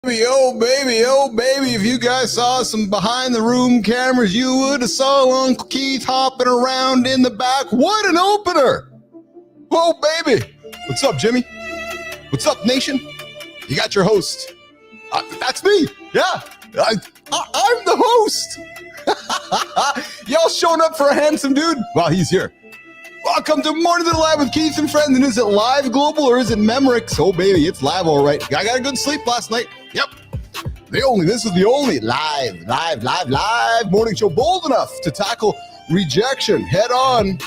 Oh baby, if you guys saw some behind the room cameras, you would have saw Uncle Keith hopping around in the back. What an opener! Oh baby! What's up, Jimmy? What's up, nation? You got your host. That's me. Yeah, I'm the host. Y'all showing up for a handsome dude? Well, he's here. Welcome to Morning to the Live with Keith and Friends. And is it live global or is it Memorex? Oh baby, it's live, all right. I got a good sleep last night. Yep. This is the only live morning show bold enough to tackle rejection head on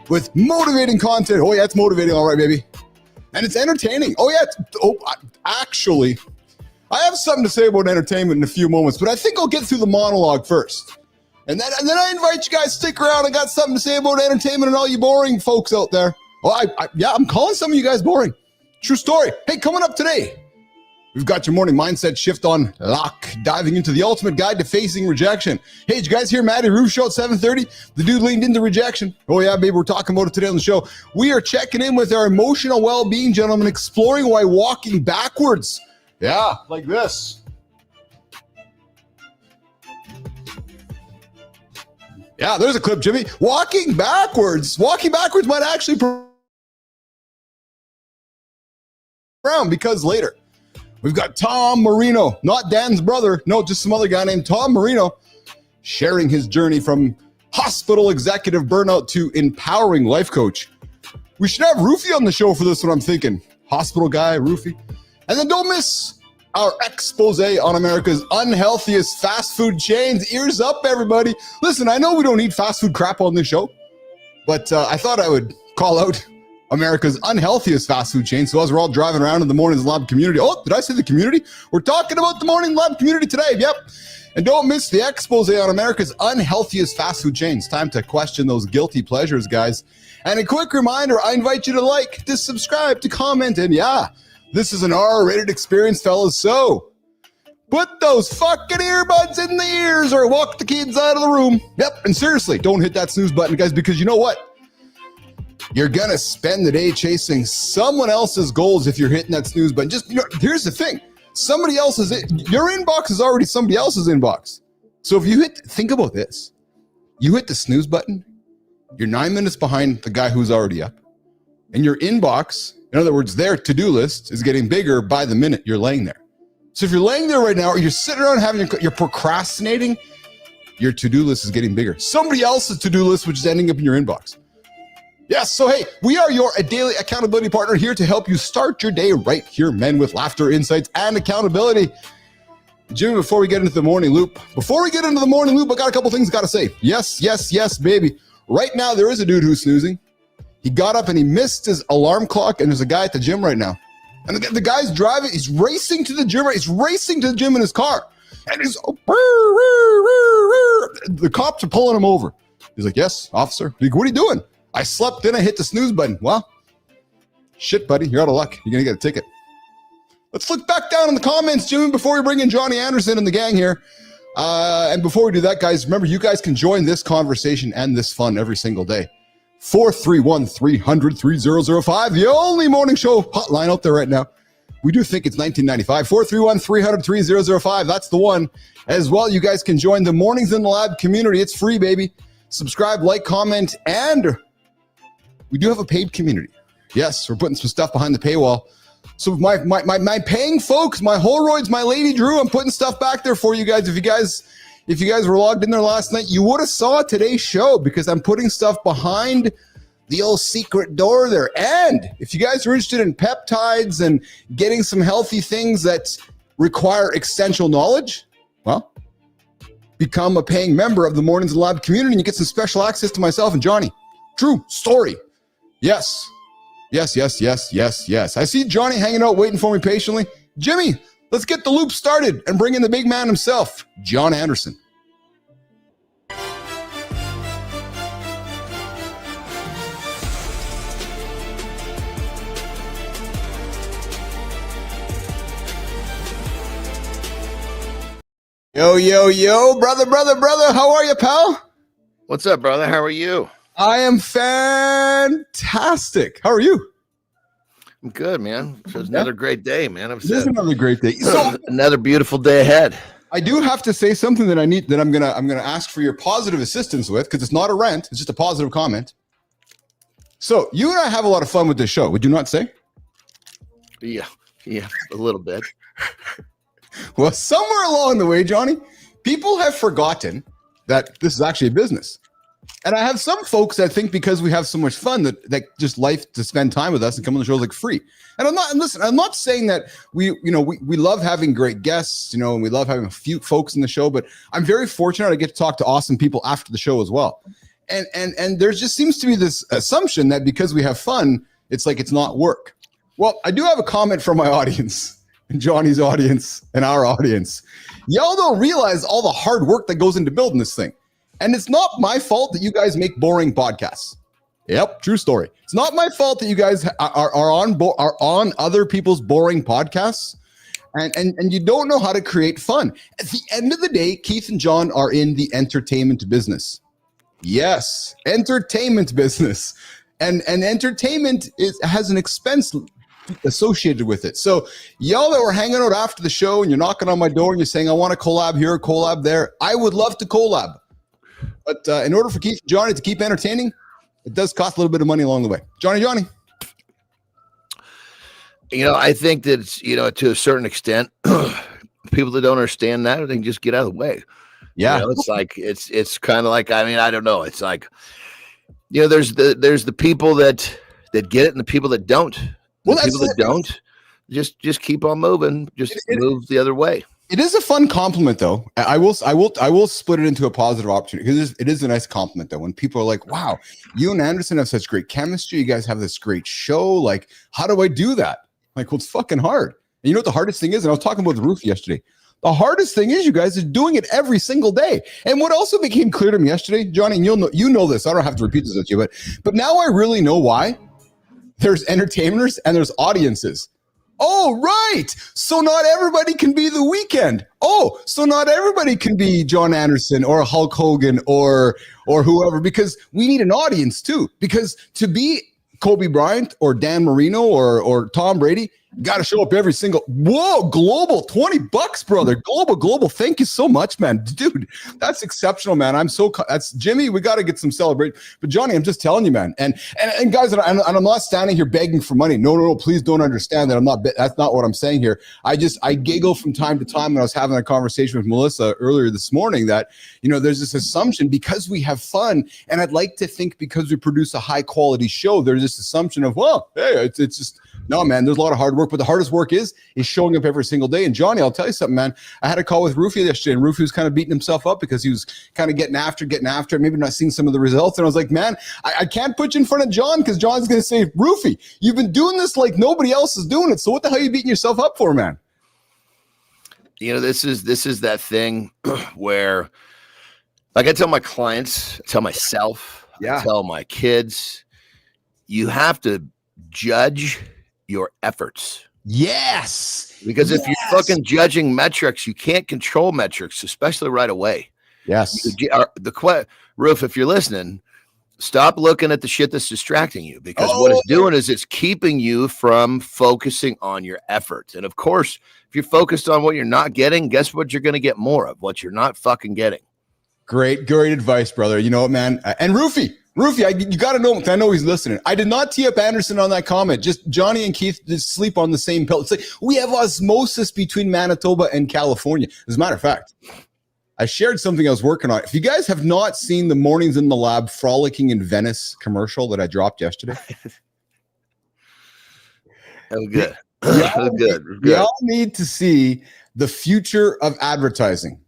with motivating content. Oh yeah, it's motivating, all right, baby. And it's entertaining. Oh yeah, actually, I have something to say about entertainment in a few moments, but I think I'll get through the monologue first. And then I invite you guys to stick around. I got something to say about entertainment and all you boring folks out there. Well, I'm calling some of you guys boring. True story. Hey, coming up today, we've got your morning mindset shift on lock, diving into the ultimate guide to facing rejection. Hey, did you guys hear Matty Roof show at 7:30? The dude leaned into rejection. Oh yeah, baby, we're talking about it today on the show. We are checking in with our emotional well-being, gentlemen, exploring why walking backwards. Yeah, like this. Yeah, there's a clip, Jimmy. Walking backwards might actually around because later we've got Tom Marino, not Dan's brother, no, just some other guy named Tom Marino, sharing his journey from hospital executive burnout to empowering life coach. We should have Roofy on the show for this one, I'm thinking. Hospital guy, Roofy. And then don't miss our expose on America's unhealthiest fast food chains. Ears up, everybody. Listen, I know we don't eat fast food crap on this show, but I thought I would call out America's unhealthiest fast food chain. So as we're all driving around in the Mornings Lab community. Oh, did I say the community? We're talking about the Morning Lab community today. Yep. And don't miss the expose on America's unhealthiest fast food chains. Time to question those guilty pleasures, guys. And a quick reminder, I invite you to like, to subscribe, to comment, and yeah, this is an R-rated experience, fellas, so put those fucking earbuds in the ears or walk the kids out of the room. Yep, and seriously, don't hit that snooze button, guys, because you know what? You're going to spend the day chasing someone else's goals if you're hitting that snooze button. Just, here's the thing. Your inbox is already somebody else's inbox. So if you think about this. You hit the snooze button, you're 9 minutes behind the guy who's already up, and your inbox, in other words, their to-do list is getting bigger by the minute you're laying there. So if you're laying there right now, or you're sitting around you're procrastinating, your to-do list is getting bigger. Somebody else's to-do list, which is ending up in your inbox. Yes, so hey, we are your daily accountability partner here to help you start your day right here, men with laughter, insights, and accountability. Jimmy, before we get into the morning loop, I got a couple things I got to say. Yes, baby. Right now, there is a dude who's snoozing. He got up and he missed his alarm clock, and there's a guy at the gym right now. And the guy's driving, he's racing to the gym, in his car. And he's, the cops are pulling him over. He's like, yes, officer. Like, what are you doing? I slept in, I hit the snooze button. Well, shit, buddy, you're out of luck. You're going to get a ticket. Let's look back down in the comments, Jimmy, before we bring in Johnny Anderson and the gang here. And before we do that, guys, remember, you guys can join this conversation and this fun every single day. 431-300-3005, the only morning show hotline out there right now. We do think it's 1995. 431-300-3005, that's the one. As well, you guys can join the Mornings in the Lab community. It's free, baby. Subscribe, like, comment, and we do have a paid community. Yes, we're putting some stuff behind the paywall. So my paying folks, my Holroids, my Lady Drew, I'm putting stuff back there for you guys. If you guys were logged in there last night, you would have saw today's show because I'm putting stuff behind the old secret door there. And if you guys are interested in peptides and getting some healthy things that require essential knowledge, well, become a paying member of the Mornings in the Lab community and you get some special access to myself and Johnny. True story. Yes. I see Johnny hanging out, waiting for me patiently. Jimmy, let's get the loop started and bring in the big man himself, Jon Andersen. Yo, brother, how are you, pal? What's up, brother? How are you? I am fantastic. How are you? I'm good, man. So it's another great day, man. It is another great day. So another beautiful day ahead. I do have to say something that I'm gonna ask for your positive assistance with, because it's not a rant, it's just a positive comment. So you and I have a lot of fun with this show, would you not say? Yeah, a little bit. Well, somewhere along the way, Johnny, people have forgotten that this is actually a business. And I have some folks that think because we have so much fun that just life to spend time with us and come on the show is like free. And I'm not saying that we love having great guests, and we love having a few folks in the show, but I'm very fortunate I get to talk to awesome people after the show as well. And there just seems to be this assumption that because we have fun, it's like it's not work. Well, I do have a comment from my audience, and Johnny's audience, and our audience. Y'all don't realize all the hard work that goes into building this thing. And it's not my fault that you guys make boring podcasts. Yep, true story. It's not my fault that you guys are on other people's boring podcasts, and you don't know how to create fun. At the end of the day, Keith and Jon are in the entertainment business. Yes, entertainment business, and entertainment has an expense associated with it. So y'all that were hanging out after the show and you're knocking on my door and you're saying, I want to collab here, collab there, I would love to collab. But in order for Keith and Johnny to keep entertaining, it does cost a little bit of money along the way. Johnny. I think that, to a certain extent, people that don't understand that, they can just get out of the way. Yeah. It's like, it's kind of like, I don't know. It's like, there's the people that get it and the people that don't. Well, the people that don't just keep on moving, move the other way. It is a fun compliment, though. I will split it into a positive opportunity, because it is a nice compliment, though. When people are like, "Wow, you and Andersen have such great chemistry. You guys have this great show. Like, how do I do that?" Like, well, it's fucking hard. And you know what the hardest thing is? And I was talking about the roof yesterday. The hardest thing is you guys are doing it every single day. And what also became clear to me yesterday, Johnny, and you know this. I don't have to repeat this with you, but now I really know why. There's entertainers and there's audiences. Oh, right. So not everybody can be The Weeknd. Oh, so not everybody can be Jon Andersen or Hulk Hogan or whoever, because we need an audience too. Because to be Kobe Bryant or Dan Marino or Tom Brady, you got to show up every single. Whoa, global, $20, brother. Global. Thank you so much, man. Dude, that's exceptional, man. That's Jimmy. We got to get some celebrate. But Johnny, I'm just telling you, man. And guys, and I'm not standing here begging for money. No. Please don't understand that that's not what I'm saying here. I giggle from time to time when I was having a conversation with Melissa earlier this morning that, there's this assumption because we have fun. And I'd like to think because we produce a high quality show, there's this assumption of, well, hey, it's just, no, man, there's a lot of hard work, but the hardest work is showing up every single day. And Johnny, I'll tell you something, man. I had a call with Rufy yesterday, and Rufy was kind of beating himself up because he was kind of getting after it, maybe not seeing some of the results. And I was like, man, I can't put you in front of Jon because John's going to say, Rufy, you've been doing this like nobody else is doing it. So what the hell are you beating yourself up for, man? This is that thing where, like I tell my clients, I tell myself, I tell my kids, you have to judge your efforts. Yes. Because if you're fucking judging metrics, you can't control metrics, especially right away. Yes. Roof, if you're listening, stop looking at the shit that's distracting you, because what it's doing is it's keeping you from focusing on your efforts. And of course, if you're focused on what you're not getting, guess what you're going to get more of? What you're not fucking getting. Great advice, brother. You know what, man? And Rufy, you got to know, I know he's listening. I did not tee up Andersen on that comment. Just Johnny and Keith just sleep on the same pill. It's like we have osmosis between Manitoba and California. As a matter of fact, I shared something I was working on. If you guys have not seen the Mornings in the Lab Frolicking in Venice commercial that I dropped yesterday. Good. Y'all need to see the future of advertising.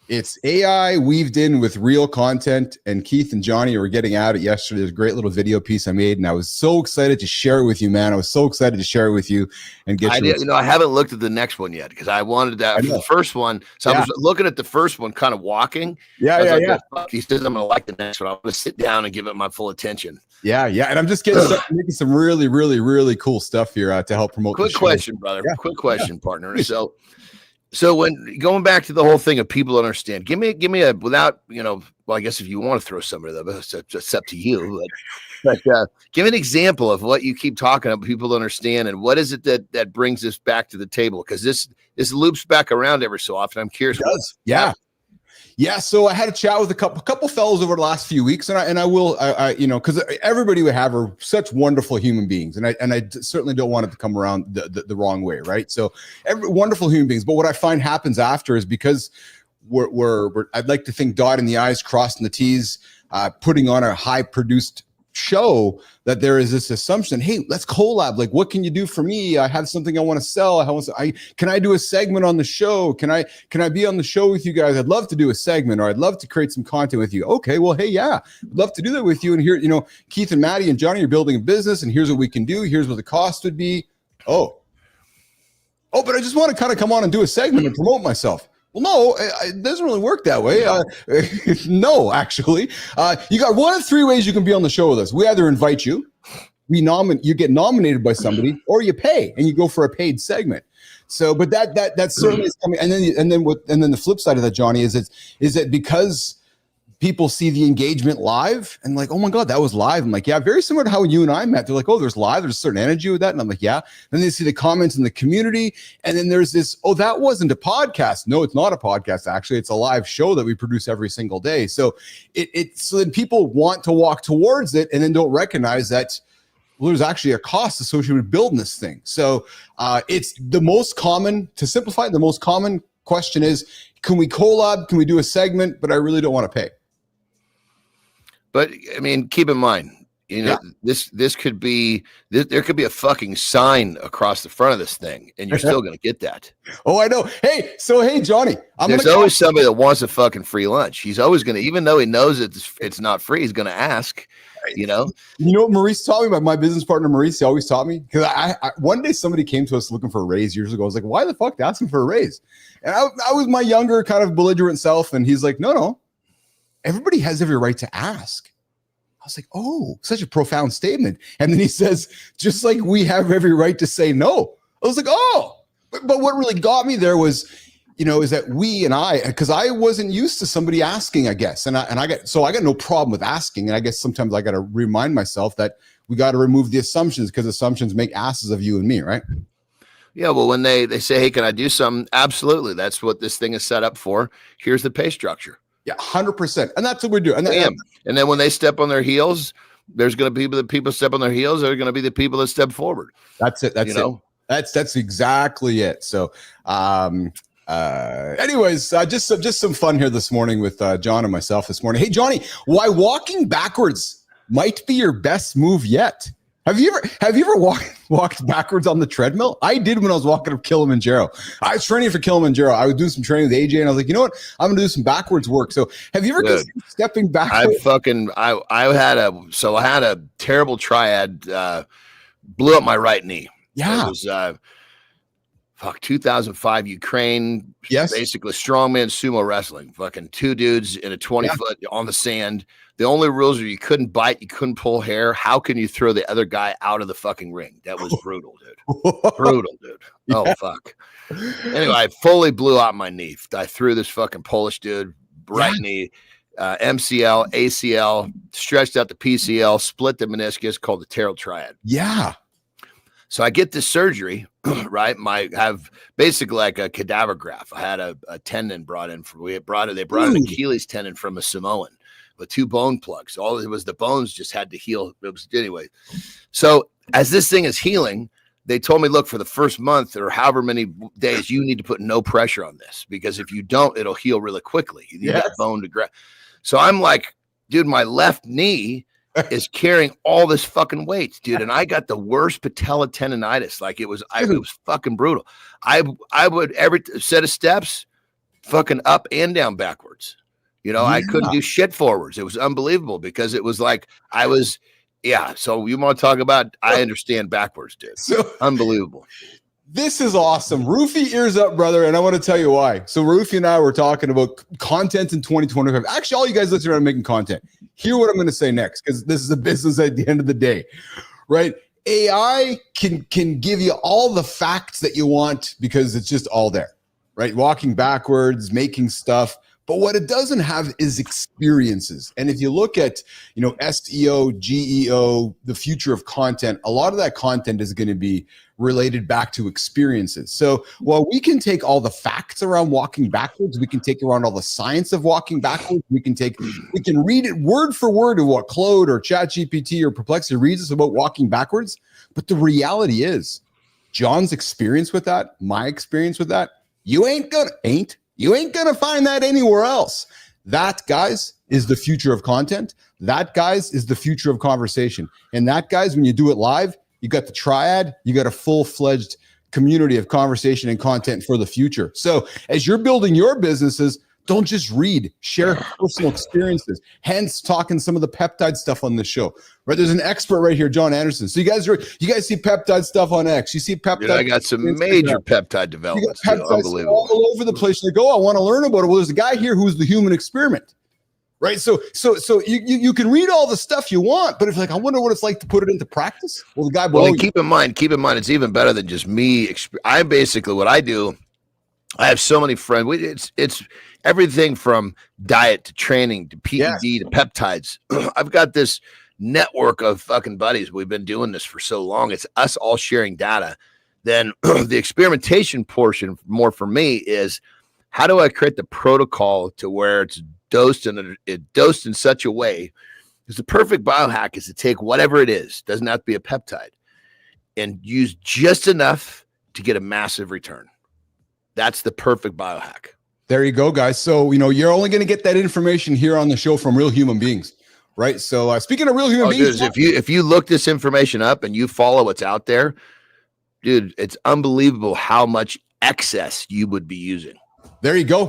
It's AI weaved in with real content, and Keith and Johnny were getting at it yesterday. There's a great little video piece I made, and I was so excited to share it with you, man. I was so excited to share it with you and get I haven't looked at the next one yet because I wanted that for the first one. So I was looking at the first one, kind of walking. Yeah. He says I'm going to like the next one. I'm going to sit down and give it my full attention. Yeah. And I'm just making some really, really, really cool stuff here to help promote. Quick question, brother. Yeah. Quick question, partner. So So when going back to the whole thing of people understand, give me a without, well, I guess if you want to throw somebody that, it's up to you, but give an example of what you keep talking about, people understand, and what is it that brings us back to the table? Because this loops back around every so often. I'm curious. It does. Yeah. Yeah, so I had a chat with a couple fellows over the last few weeks, and I will, because everybody we have are such wonderful human beings, and I certainly don't want it to come around the wrong way, right? So, wonderful human beings, but what I find happens after is because we're I'd like to think dotting the I's, crossing the T's, putting on a high produced show, that there is this assumption, hey, let's collab. Like, what can you do for me? I have something I want to sell. Can I do a segment on the show? Can I be on the show with you guys? I'd love to do a segment, or I'd love to create some content with you. Okay, well, hey, yeah, I'd love to do that with you. And here, Keith and Maddie and Johnny are building a business, and here's what we can do. Here's what the cost would be. Oh, but I just want to kind of come on and do a segment and promote myself. Well, no, it doesn't really work that way. No, actually. You got one of three ways you can be on the show with us. We either invite you, you get nominated by somebody, or you pay and you go for a paid segment. So, but that certainly is coming. And then the flip side of that, Johnny, is that because people see the engagement live and like, oh my God, that was live. I'm like, yeah, very similar to how you and I met. They're like, oh, there's a certain energy with that. And I'm like, yeah. Then they see the comments in the community. And then there's this, oh, that wasn't a podcast. No, it's not a podcast. Actually, it's a live show that we produce every single day. So so then people want to walk towards it and then don't recognize that, well, there's actually a cost associated with building this thing. So it's the most common, to simplify, the most common question is, can we collab? Can we do a segment? But I really don't want to pay. But I mean, keep in mind, this could be, there could be a fucking sign across the front of this thing, and you're still going to get that. Oh, I know. Hey, Johnny, there's always somebody that wants a fucking free lunch. He's always going to, even though he knows it's not free, he's going to ask. You know what Maurice taught me about my business partner, Maurice? He always taught me, because I one day somebody came to us looking for a raise years ago. I was like, why the fuck asking for a raise? And I was my younger kind of belligerent self, and he's like, no. Everybody has every right to ask. I was like, oh, such a profound statement. And then he says, just like we have every right to say no. I was like, oh, but what really got me there was, is that because I wasn't used to somebody asking, I guess. And I got no problem with asking. And I guess sometimes I got to remind myself that we got to remove the assumptions, because assumptions make asses of you and me, right? Yeah, well, when they say, hey, can I do something? Absolutely. That's what this thing is set up for. Here's the pay structure. Yeah, 100%. And that's what we do. And then when they step on their heels, there's going to be the people step on their heels. They're going to be the people that step forward. That's it. That's it. That's exactly it. So, anyways, just some fun here this morning with John and myself this morning. Hey, Johnny, why walking backwards might be your best move yet? Have you ever walked backwards on the treadmill? I did when I was walking up Kilimanjaro. I was training for Kilimanjaro. I was doing some training with AJ, and I was like, you know what? I'm gonna do some backwards work. So have you ever considered stepping backwards? I had a terrible triad, blew up my right knee. Yeah. It was 2005 Ukraine. Yes. Basically strongman sumo wrestling. Fucking two dudes in a 20-foot on the sand. The only rules are you couldn't bite, you couldn't pull hair. How can you throw the other guy out of the fucking ring? That was brutal, dude. Brutal, dude. Oh, yeah. Fuck. Anyway, I fully blew out my knee. I threw this fucking Polish dude, right knee, MCL, ACL, stretched out the PCL, split the meniscus, called the pteryl triad. Yeah. So I get this surgery, right? I have basically like a cadaver graft. I had a tendon brought in. They brought an Achilles tendon from a Samoan with 2 bone plugs. All it was, the bones just had to heal. It was anyway. So as this thing is healing, they told me, look, for the first month or however many days, you need to put no pressure on this, because if you don't, it'll heal really quickly. You need that bone to grab. So I'm like, dude, my left knee is carrying all this fucking weight, dude. And I got the worst patella tendonitis. Like it was fucking brutal. I would every set of steps fucking up and down backwards. I couldn't do shit forwards. It was unbelievable, because it was like so you want to talk about, I understand backwards, dude. So unbelievable. This is awesome. Roofie, ears up, brother. And I want to tell you why. So Roofie and I were talking about content in 2025. Actually, all you guys listening around making content. Hear what I'm going to say next, because this is a business at the end of the day, right? AI can give you all the facts that you want, because it's just all there, right? Walking backwards, making stuff. But what it doesn't have is experiences. And if you look at, SEO, GEO, the future of content, a lot of that content is going to be related back to experiences. So while we can take all the facts around walking backwards, we can take around all the science of walking backwards, we can read it word for word of what Claude or ChatGPT or Perplexity reads us about walking backwards. But the reality is, Jon's experience with that, my experience with that, you ain't gonna find that anywhere else. That, guys, is the future of content. That, guys, is the future of conversation. And that, guys, when you do it live, you got the triad, you got a full-fledged community of conversation and content for the future. So as you're building your businesses, don't just read, share personal experiences. Hence, talking some of the peptide stuff on this show. Right? There's an expert right here, Jon Andersen. So you guys see peptide stuff on X. You see peptide. Dude, I got some major peptide developments. Unbelievable. All over the place. Like, I want to learn about it. Well, there's a guy here who's the human experiment. Right. So you can read all the stuff you want, but if I wonder what it's like to put it into practice. Well, the guy below keep in mind, it's even better than just me. I basically, what I do, I have so many friends. It's everything from diet to training to PED to peptides. I've got this network of fucking buddies. We've been doing this for so long. It's us all sharing data. Then the experimentation portion more for me is, how do I create the protocol to where it's dosed in such a way, because the perfect biohack is to take whatever it is, doesn't have to be a peptide, and use just enough to get a massive return. That's the perfect biohack. There you go, guys. So, you're only going to get that information here on the show from real human beings, right? So speaking of real human beings, dude, if you look this information up and you follow what's out there, dude, it's unbelievable how much excess you would be using. There you go,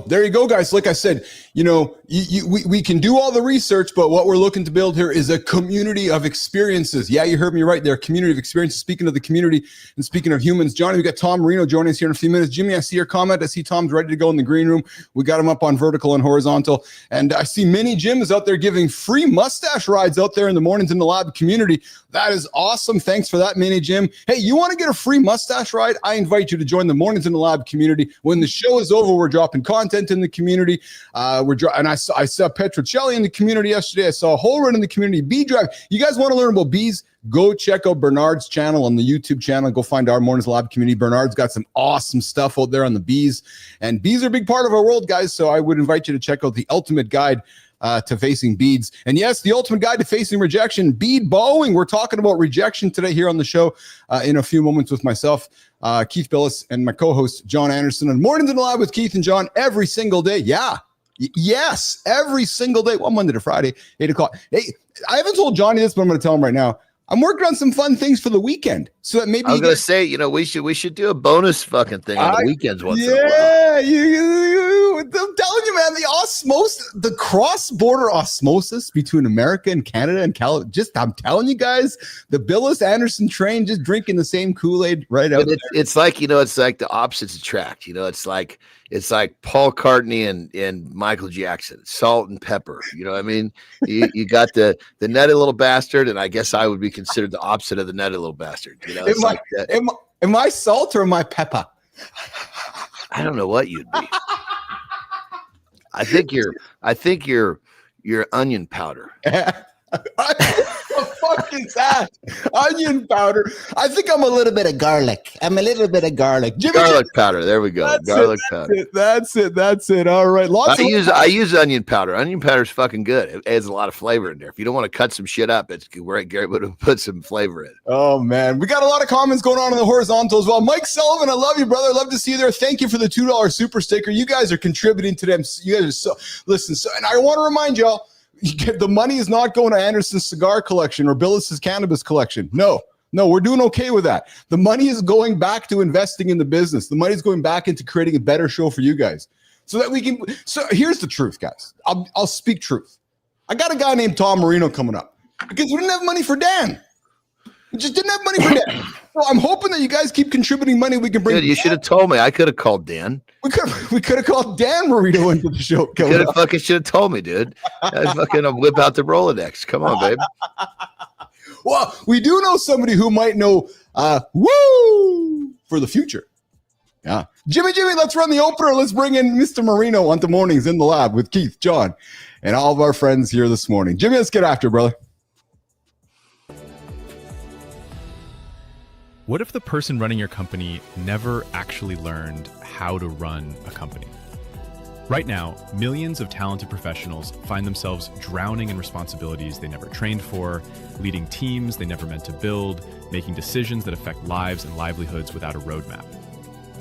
guys. Like I said, we can do all the research, but what we're looking to build here is a community of experiences. Yeah, you heard me right there. Community of experiences. Speaking of the community and speaking of humans, Johnny, we got Tom Marino joining us here in a few minutes. Jimmy, I see your comment. I see Tom's ready to go in the green room. We got him up on vertical and horizontal. And I see Mini Jim is out there giving free mustache rides out there in the Mornings in the Lab community. That is awesome. Thanks for that, Mini Jim. Hey, you want to get a free mustache ride? I invite you to join the Mornings in the Lab community. When the show is over, we're dropping content in the community. And I saw Petrocelli in the community yesterday. I saw Holred in the community. Bee Drive. You guys want to learn about bees? Go check out Bernard's channel on the YouTube channel. Go find our Mornings Lab community. Bernard's got some awesome stuff out there on the bees. And bees are a big part of our world, guys. So I would invite you to check out the ultimate guide to facing beads. And yes, the ultimate guide to facing rejection, bead bowing. We're talking about rejection today here on the show in a few moments with myself, Keith Bilous, and my co-host, Jon Andersen. And Mornings in the Lab with Keith and Jon every single day. Yeah. Yes, every single day. Well, Monday to Friday, 8 o'clock. Hey, I haven't told Johnny this, but I'm going to tell him right now. I'm working on some fun things for the weekend, so that maybe I was going to say, we should do a bonus fucking thing on the weekends once in a while. I'm telling you, man, the cross-border osmosis between America and Canada and I'm telling you guys, the Bilous Andersen train, just drinking the same Kool-Aid right out there. It's like, it's like the opposites attract. It's like Paul McCartney and Michael Jackson, salt and pepper. You know what I mean? You got the nutty little bastard, and I guess I would be considered the opposite of the nutty little bastard. Am I salt or am I pepper? I don't know what you'd be. I think you're onion powder. What the fuck is that? Onion powder. I think I'm a little bit of garlic. Garlic powder. There we go. Garlic powder. That's it. All right. I use onion powder. Onion powder is fucking good. It adds a lot of flavor in there. If you don't want to cut some shit up, it's great. Gary would have put some flavor in. Oh man, we got a lot of comments going on in the horizontal as well. Mike Sullivan, I love you, brother. Love to see you there. Thank you for the $2 super sticker. You guys are contributing to them. You guys are and I want to remind y'all. The money is not going to Andersen's cigar collection or Bilous's cannabis collection. No, we're doing okay with that. The money is going back to investing in the business. The money is going back into creating a better show for you guys so that we can. So here's the truth, guys. I'll speak truth. I got a guy named Tom Marino coming up because we didn't have money for Dan. We just didn't have money for Dan. So I'm hoping that you guys keep contributing money. We can bring. Dude, you should have told me. I could have called Dan. We could have called Dan Marino into the show. Should have told me, dude. I fucking whip out the Rolodex. Come on, babe. Well, we do know somebody who might know for the future. Yeah. Jimmy, let's run the opener. Let's bring in Mr. Marino onto Mornings in the Lab with Keith, John, and all of our friends here this morning. Jimmy, let's get after it, brother. What if the person running your company never actually learned how to run a company? Right now, millions of talented professionals find themselves drowning in responsibilities they never trained for, leading teams they never meant to build, making decisions that affect lives and livelihoods without a roadmap.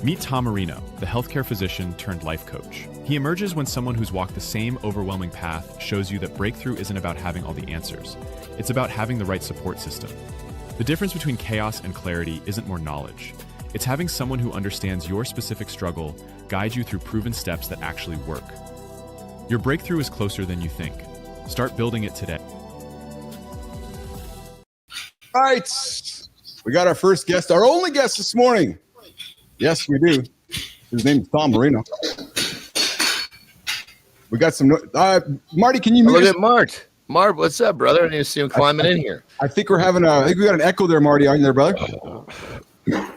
Meet Tom Marino, the healthcare physician turned life coach. He emerges when someone who's walked the same overwhelming path shows you that breakthrough isn't about having all the answers. It's about having the right support system. The difference between chaos and clarity isn't more knowledge. It's having someone who understands your specific struggle guide you through proven steps that actually work. Your breakthrough is closer than you think. Start building it today. All right. We got our first guest, our only guest this morning. Yes, we do. His name is Tom Marino. We got some. Marty, can you mute? Look at Mart. Mart, what's up, brother? I didn't see him climbing in here. I think we got an echo there, Marty. Are you there, brother?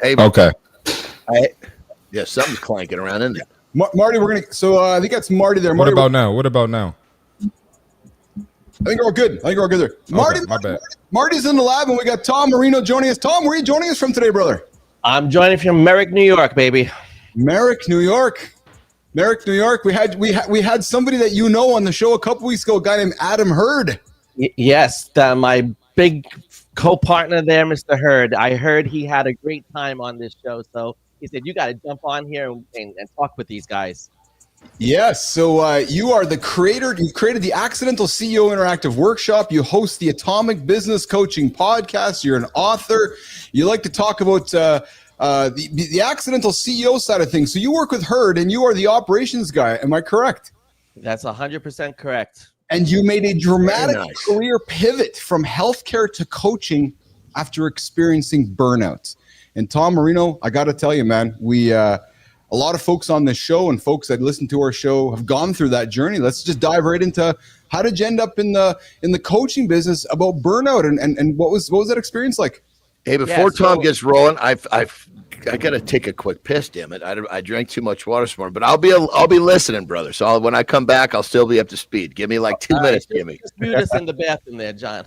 Hey, okay. Yeah, something's clanking around in there. Marty, we're gonna. So I think that's Marty there. What Marty, about now? What about now? I think we're all good. there. Marty, my bad. Marty's in the lab, and we got Tom Marino joining us. Tom, where are you joining us from today, brother? I'm joining from Merrick, New York, baby. Merrick, New York. We had somebody that you know on the show a couple weeks ago, a guy named Adam Hurd. Yes, my big co-partner there, Mr. Hurd. I heard he had a great time on this show, so he said, you got to jump on here and talk with these guys. Yes, so you are the creator. You created the Accidental CEO Interactive Workshop. You host the Atomic Business Coaching Podcast. You're an author. You like to talk about the accidental CEO side of things. So you work with Hurd, and you are the operations guy. Am I correct? That's 100% correct. And you made a dramatic career pivot from healthcare to coaching after experiencing burnout. And Tom Marino, I got to tell you, man, a lot of folks on this show and folks that listen to our show have gone through that journey. Let's just dive right into how did you end up in the coaching business about burnout and what was that experience like? Hey, before Tom gets rolling, I got to take a quick piss. Damn it! I drank too much water this morning, but I'll be listening, brother. So when I come back, I'll still be up to speed. Give me like 2 minutes. Give me. Just mute us in the bathroom there, John.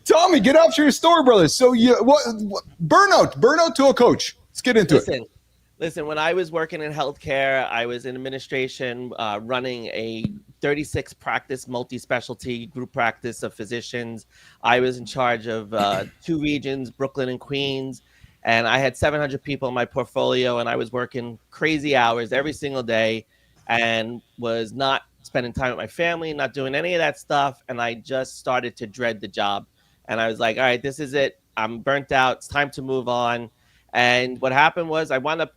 Tommy, get after your story, brother. So what burnout to a coach. Let's get into it. Listen, when I was working in healthcare, I was in administration, running a 36 practice, multi-specialty group practice of physicians. I was in charge of 2 regions, Brooklyn and Queens, and I had 700 people in my portfolio, and I was working crazy hours every single day and was not spending time with my family, not doing any of that stuff, and I just started to dread the job. And I was like, all right, this is it. I'm burnt out. It's time to move on. And what happened was I wound up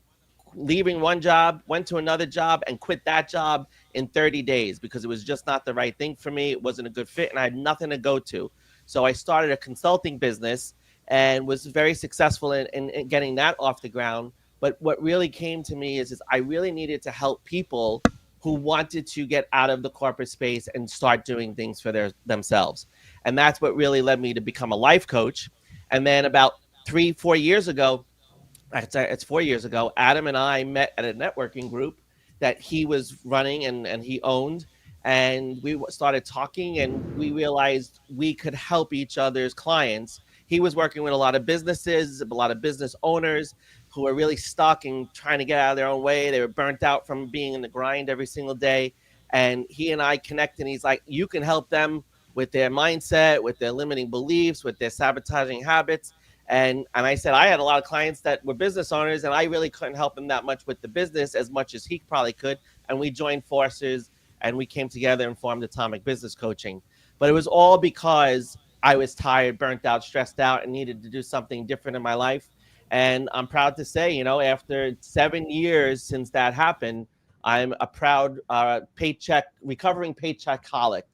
leaving one job, went to another job, and quit that job in 30 days because it was just not the right thing for me. It wasn't a good fit, and I had nothing to go to. So I started a consulting business and was very successful in getting that off the ground. But what really came to me is I really needed to help people who wanted to get out of the corporate space and start doing things for themselves. And that's what really led me to become a life coach. And then about 3-4 years ago, it's 4 years ago, Adam and I met at a networking group that he was running and he owned. And we started talking and we realized we could help each other's clients. He was working with a lot of businesses, a lot of business owners who were really stuck and trying to get out of their own way. They were burnt out from being in the grind every single day. And he and I connected, and he's like, you can help them with their mindset, with their limiting beliefs, with their sabotaging habits. And I said, I had a lot of clients that were business owners, and I really couldn't help them that much with the business as much as he probably could. And we joined forces and we came together and formed Atomic Business Coaching. But it was all because I was tired, burnt out, stressed out, and needed to do something different in my life. And I'm proud to say, after 7 years since that happened, I'm a proud recovering paycheck-aholic,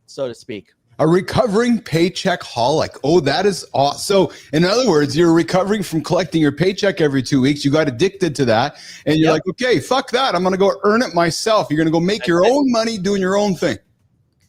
so to speak. A recovering paycheck-aholic. Oh, that is awesome. So, in other words, you're recovering from collecting your paycheck every 2 weeks. You got addicted to that. And you're like, okay, fuck that. I'm going to go earn it myself. You're going to go make your own money doing your own thing.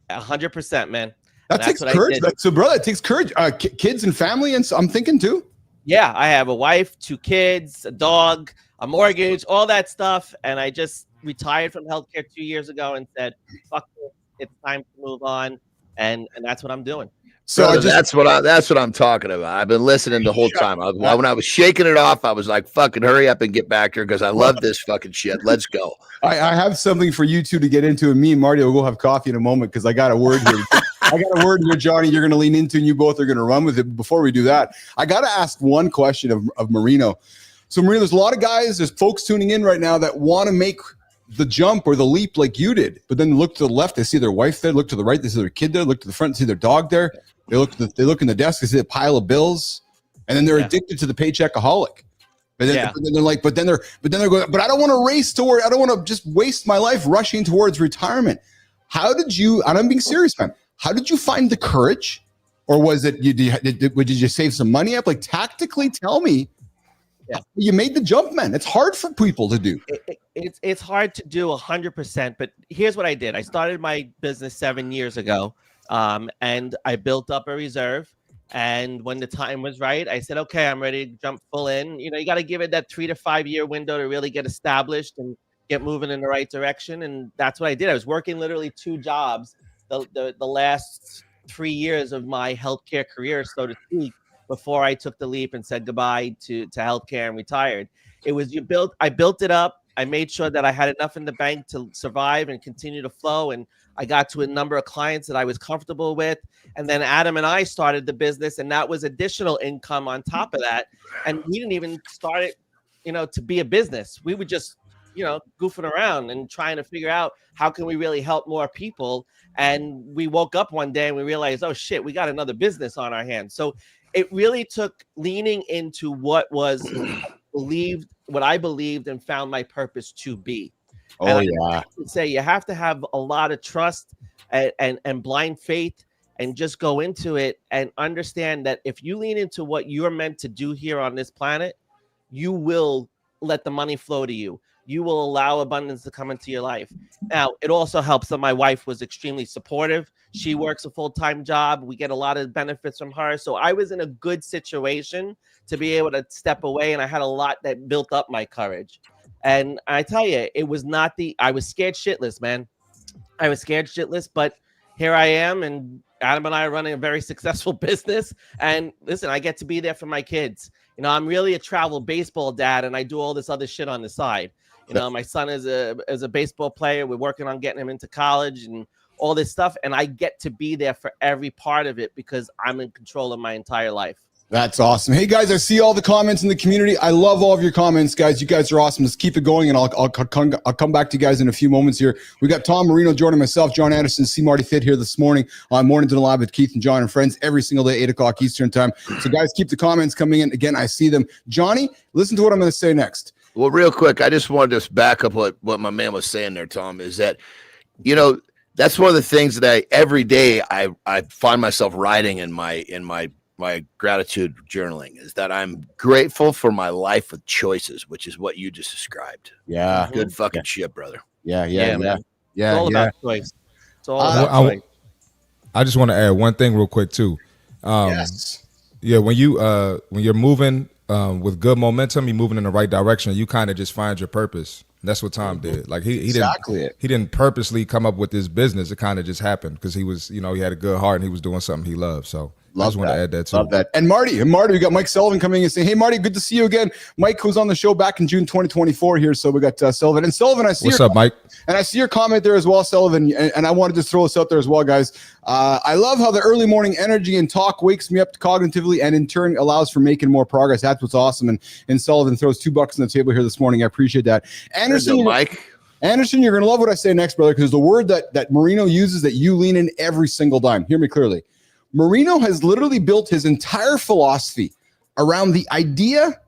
100%, man. That takes courage. So, brother, it takes courage. Kids and family, and so I'm thinking too. Yeah, I have a wife, 2 kids, a dog, a mortgage, all that stuff. And I just retired from healthcare 2 years ago and said, fuck this, it's time to move on. And that's what I'm doing. So brother, that's what I'm talking about. I've been listening the whole time. When I was shaking it off, I was like, fucking hurry up and get back here because I love this fucking shit. Let's go. I have something for you two to get into, and me and Marty will go have coffee in a moment because I got a word here. I got a word here, Johnny, you're going to lean into, and you both are going to run with it. Before we do that, I got to ask one question of Marino. So, Marino, there's a lot of guys, there's folks tuning in right now that want to make the jump or the leap like you did, but then look to the left, they see their wife there, look to the right, they see their kid there, look to the front, see their dog there. They look in the desk, they see a pile of bills, and then they're addicted to the Paycheck-aholic. But then, but then they're going, but I don't want to race toward, I don't want to just waste my life rushing towards retirement. How did you, and I'm being serious, man, how did you find the courage? Or was it, did you save some money up? Like tactically tell me, you made the jump, man. It's hard for people to do. It's hard to do 100%, but here's what I did. I started my business 7 years ago. And I built up a reserve. And when the time was right, I said, okay, I'm ready to jump full in. You know, you got to give it that 3 to 5 year window to really get established and get moving in the right direction. And that's what I did. I was working literally 2 jobs the last 3 years of my healthcare career, so to speak, before I took the leap and said goodbye to healthcare and retired. I built it up. I made sure that I had enough in the bank to survive and continue to flow. And I got to a number of clients that I was comfortable with. And then Adam and I started the business, and that was additional income on top of that. And we didn't even start it, to be a business. We were just, goofing around and trying to figure out how can we really help more people. And we woke up one day and we realized, oh shit, we got another business on our hands. So it really took leaning into what I believed and found my purpose to be. I would say you have to have a lot of trust and blind faith and just go into it and understand that if you lean into what you're meant to do here on this planet, you will let the money flow to you. You will allow abundance to come into your life. Now, it also helps that my wife was extremely supportive. She works a full-time job. We get a lot of benefits from her. So I was in a good situation to be able to step away, and I had a lot that built up my courage. And I tell you, it was not I was scared shitless, man. I was scared shitless, but here I am, and Adam and I are running a very successful business. And listen, I get to be there for my kids. I'm really a travel baseball dad, and I do all this other shit on the side. My son is a baseball player. We're working on getting him into college and all this stuff. And I get to be there for every part of it because I'm in control of my entire life. That's awesome. Hey guys, I see all the comments in the community. I love all of your comments, guys. You guys are awesome. Let's keep it going, and I'll come back to you guys in a few moments here. We got Tom Marino joining myself, Jon Andersen, C. Marty Fit here this morning on Mornings in Live with Keith and John and friends every single day, 8 o'clock Eastern time. So guys, keep the comments coming in. Again, I see them. Johnny, listen to what I'm going to say next. Well, real quick, I just wanted to back up what my man was saying there, Tom, is that, that's one of the things that every day I find myself writing in my gratitude journaling, is that I'm grateful for my life with choices, which is what you just described. Yeah. Good fucking shit, brother. Yeah. It's all about choice. It's all about choice. I just want to add one thing real quick too. Yes. Yeah, when you're moving with good momentum, you're moving in the right direction, you kind of just find your purpose. That's what Tom did. Like he didn't purposely come up with this business. It kind of just happened because he was, he had a good heart and he was doing something he loved. So I just want to add that too. Love that. And Marty, we got Mike Sullivan coming in and saying, hey, Marty, good to see you again. Mike, who's on the show back in June 2024 here. So we got Sullivan. And Sullivan, I see What's up, Mike? And I see your comment there as well, Sullivan. And I wanted to throw this out there as well, guys. I love how the early morning energy and talk wakes me up cognitively and in turn allows for making more progress. That's what's awesome. And Sullivan throws $2 on the table here this morning. I appreciate that. Andersen, Mike. Andersen, you're going to love what I say next, brother, because the word that Marino uses that you lean in every single time. Hear me clearly. Marino has literally built his entire philosophy around the idea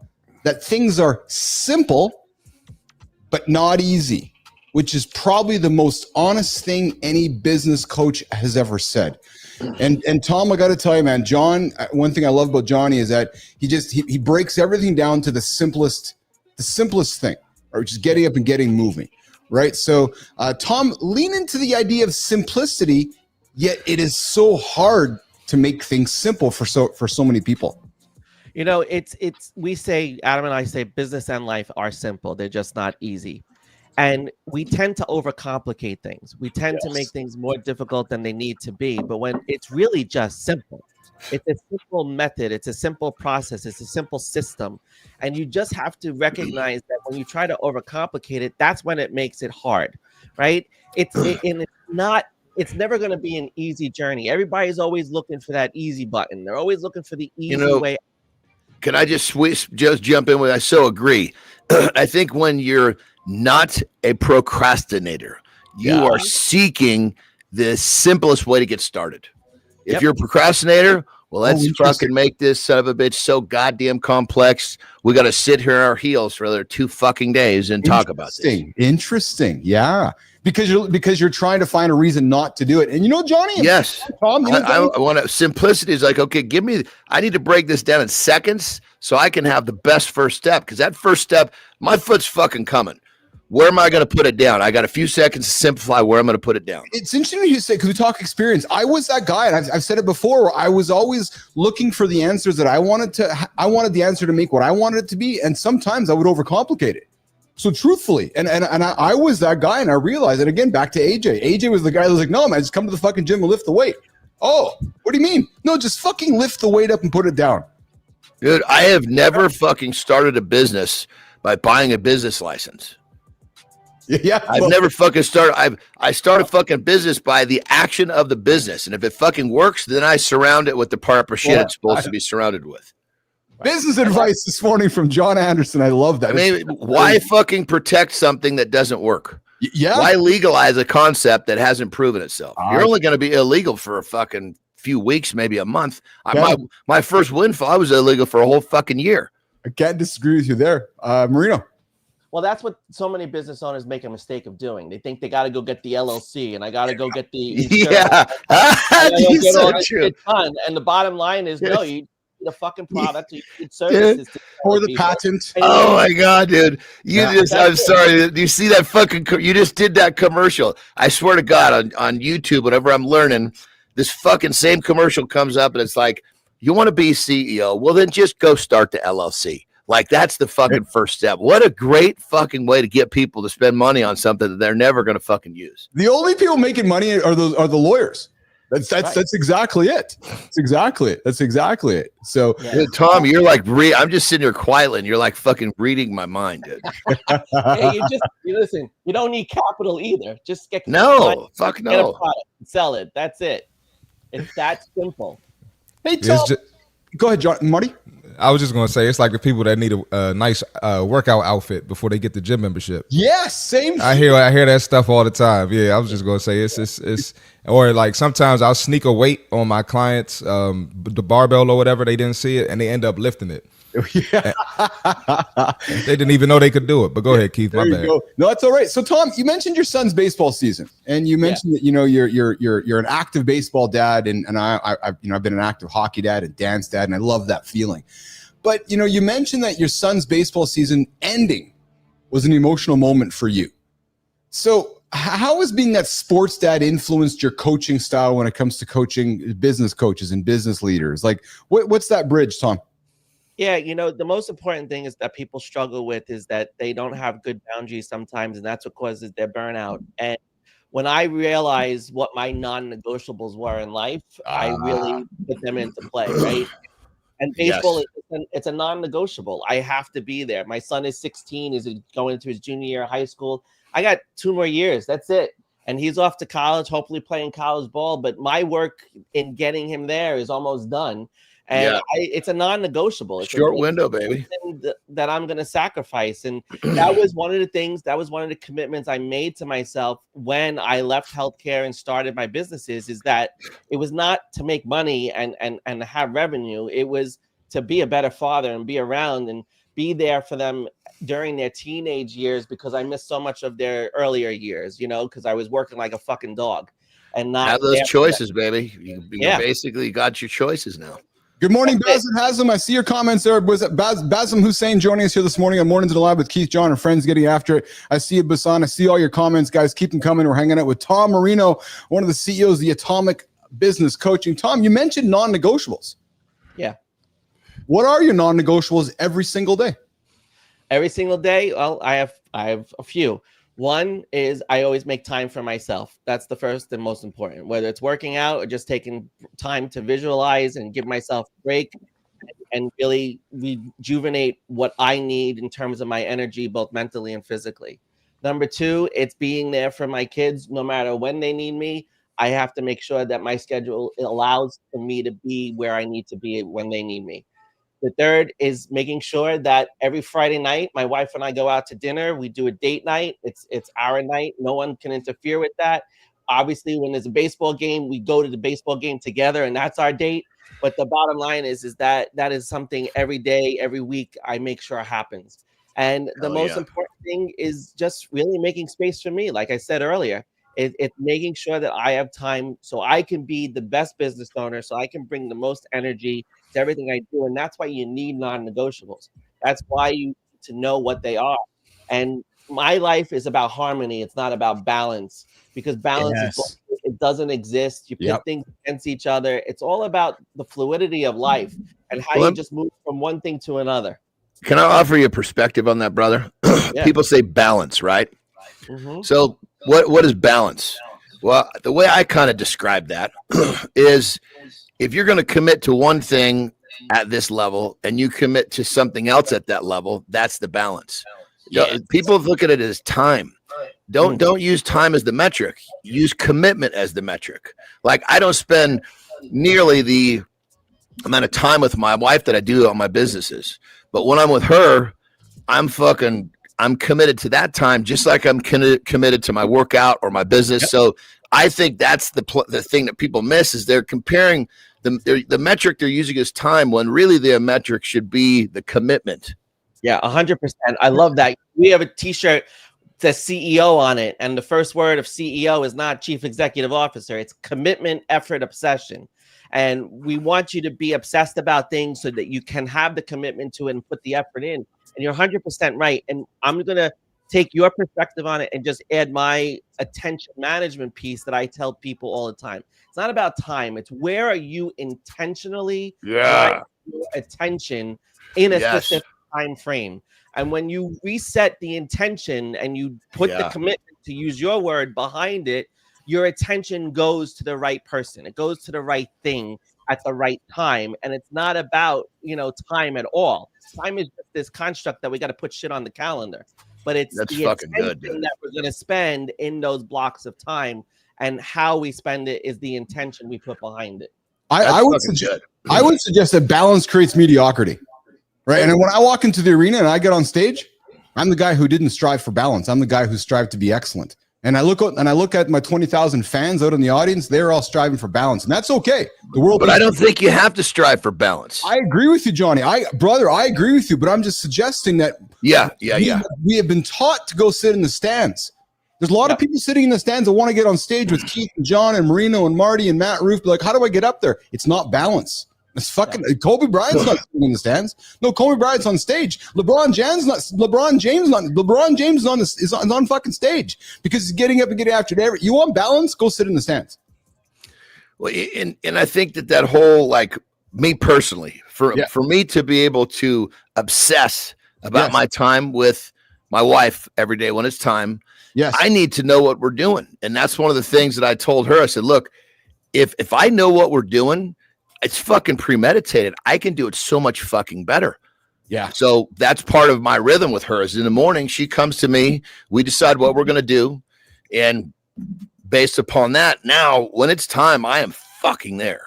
that things are simple, but not easy, which is probably the most honest thing any business coach has ever said. And Tom, I got to tell you, man, John, one thing I love about Johnny is that he breaks everything down to the simplest thing, or just getting up and getting moving. Right. So, Tom, lean into the idea of simplicity, yet it is so hard to make things simple for so many people. You know, we say, Adam and I say business and life are simple. They're just not easy. And we tend to overcomplicate things. We tend to make things more difficult than they need to be. But when it's really just simple, it's a simple method, it's a simple process, it's a simple system. And you just have to recognize that when you try to overcomplicate it, that's when it makes it hard, right? It's never going to be an easy journey. Everybody's always looking for that easy button. They're always looking for the easy way. Can I just jump in with? I so agree. I think when you're not a procrastinator, you are seeking the simplest way to get started. If you're a procrastinator, well, let's fucking make this son of a bitch so goddamn complex. We got to sit here on our heels for another 2 fucking days and talk about this. Interesting. Yeah. Because you're trying to find a reason not to do it. And you know, Johnny, yes, Tom, I want to, simplicity is like, okay, I need to break this down in seconds so I can have the best first step. Because that first step, my foot's fucking coming. Where am I going to put it down? I got a few seconds to simplify where I'm going to put it down. It's interesting you say, because we talk experience. I was that guy, and I've said it before, where I was always looking for the answers that I wanted the answer to make what I wanted it to be. And sometimes I would overcomplicate it. So truthfully, and I was that guy, and I realized, and again, back to AJ. AJ was the guy that was like, no, man, just come to the fucking gym and lift the weight. Oh, what do you mean? No, just fucking lift the weight up and put it down. Dude, I have never fucking started a business by buying a business license. Yeah, I've never fucking started. I start a fucking business by the action of the business, and if it fucking works, then I surround it with the proper shit it's supposed to be surrounded with. Business advice this morning from Jon Andersen. I love that. I mean, why fucking protect something that doesn't work? Yeah. Why legalize a concept that hasn't proven itself? You're only going to be illegal for a fucking few weeks, maybe a month. My first windfall, I was illegal for a whole fucking year. I can't disagree with you there, Marino. Well, that's what so many business owners make a mistake of doing. They think they got to go get the LLC, and I got to go get the get all this shit done. And the bottom line is, no, you need a fucking product, you need services, or the patent. Oh my god, dude! I'm sorry. Do you see that fucking? You just did that commercial. I swear to God, on YouTube, whenever I'm learning, this fucking same commercial comes up, and it's like, you want to be CEO? Well, then just go start the LLC. Like, that's the fucking first step. What a great fucking way to get people to spend money on something that they're never going to fucking use. The only people making money are the lawyers. That's exactly it. That's exactly it. So, Tom, you're like, I'm just sitting here quietly, and you're like fucking reading my mind, dude. Hey, you listen. You don't need capital either. Just get get a product, sell it. That's it. It's that simple. Hey, Tom, go ahead, John. Marty. I was just going to say, it's like the people that need a nice workout outfit before they get the gym membership. Yes, same. I hear that stuff all the time. Yeah, I was just going to say it's or like sometimes I'll sneak a weight on my clients, the barbell or whatever, they didn't see it and they end up lifting it. Yeah. They didn't even know they could do it. But go ahead, Keith. My bad. No, that's all right. So, Tom, you mentioned your son's baseball season, and you mentioned that you're an active baseball dad, and I've been an active hockey dad and dance dad, and I love that feeling. But you mentioned that your son's baseball season ending was an emotional moment for you. So, how has being that sports dad influenced your coaching style when it comes to coaching business coaches and business leaders? Like, what's that bridge, Tom? Yeah, the most important thing is that people struggle with is that they don't have good boundaries sometimes, and that's what causes their burnout. And when I realized what my non-negotiables were in life, I really put them into play, right? And baseball, it's a non-negotiable. I have to be there. My son is 16. He's going into his junior year of high school. I got 2 more years. That's it. And he's off to college, hopefully playing college ball. But my work in getting him there is almost done. And it's a non-negotiable. It's short window, baby. That I'm going to sacrifice. And that was one of the things, that was one of the commitments I made to myself when I left healthcare and started my businesses, is that it was not to make money and have revenue. It was to be a better father and be around and be there for them during their teenage years, because I missed so much of their earlier years, because I was working like a fucking dog. And not have those choices, baby. You basically got your choices now. Good morning, Basim Haslam. I see your comments there. Was it Basim Hussein joining us here this morning on Mornings in the Lab with Keith, John, and friends getting after it? I see you, Basan. I see all your comments, guys. Keep them coming. We're hanging out with Tom Marino, one of the CEOs of the Atomic Business Coaching. Tom, you mentioned non-negotiables. Yeah. What are your non-negotiables every single day? Every single day? Well, I have a few. One is I always make time for myself. That's the first and most important, whether it's working out or just taking time to visualize and give myself a break and really rejuvenate what I need in terms of my energy, both mentally and physically. Number two, it's being there for my kids no matter when they need me. I have to make sure that my schedule allows for me to be where I need to be when they need me. The third is making sure that every Friday night, my wife and I go out to dinner. We do a date night. It's our night. No one can interfere with that. Obviously, when there's a baseball game, we go to the baseball game together, and that's our date. But the bottom line is that is something every day, every week, I make sure happens. And the most important thing is just really making space for me. Like I said earlier, it's making sure that I have time so I can be the best business owner, so I can bring the most energy to everything I do. And that's why you need non-negotiables. That's why you need to know what they are. And my life is about harmony. It's not about balance, because balance it doesn't exist. You pit things against each other. It's all about the fluidity of life and how you just move from one thing to another. Can I offer you a perspective on that, brother? People say balance, right? Mm-hmm. So what is balance? Well, the way I kind of describe that is if you're going to commit to one thing at this level and you commit to something else at that level, that's the balance. People look at it as time. Don't use time as the metric. Use commitment as the metric. Like, I don't spend nearly the amount of time with my wife that I do on my businesses. But when I'm with her, I'm committed to that time, just like I'm committed to my workout or my business. So I think that's the thing that people miss is they're comparing the metric they're using as time when really their metric should be the commitment. Yeah, 100%. I love that. We have a T-shirt that says CEO on it, and the first word of CEO is not Chief Executive Officer. It's commitment, effort, obsession. And we want you to be obsessed about things so that you can have the commitment to it and put the effort in. And you're 100% right. And I'm going to take your perspective on it and just add my attention management piece that I tell people all the time. It's not about time. It's where are you intentionally your attention in a specific time frame. And when you reset the intention and you put the commitment, to use your word, behind it, your attention goes to the right person. It goes to the right thing at the right time. And it's not about, time at all. Time is just this construct that we got to put shit on the calendar. But it's the attention that we're going to spend in those blocks of time, and how we spend it is the intention we put behind it. I would suggest that balance creates mediocrity, right? And when I walk into the arena and I get on stage, I'm the guy who didn't strive for balance. I'm the guy who strived to be excellent. And I look at my 20,000 fans out in the audience. They're all striving for balance, and that's okay. But I don't think you have to strive for balance. I agree with you, Johnny. I agree with you. But I'm just suggesting that we have been taught to go sit in the stands. There's a lot of people sitting in the stands that want to get on stage with Keith and John and Marino and Marty and Matt Roof. Like, how do I get up there? It's not balance. It's fucking Kobe Bryant's not sitting in the stands. No, Kobe Bryant's on stage. LeBron James is on fucking stage because he's getting up and getting after it. You want balance? Go sit in the stands. Well, and I think that whole, like, me personally, for me to be able to obsess about my time with my wife every day when it's time, I need to know what we're doing. And that's one of the things that I told her. I said, look, if I know what we're doing, it's fucking premeditated. I can do it so much fucking better. Yeah. So that's part of my rhythm with her is in the morning, she comes to me, we decide what we're going to do. And based upon that, now when it's time, I am fucking there.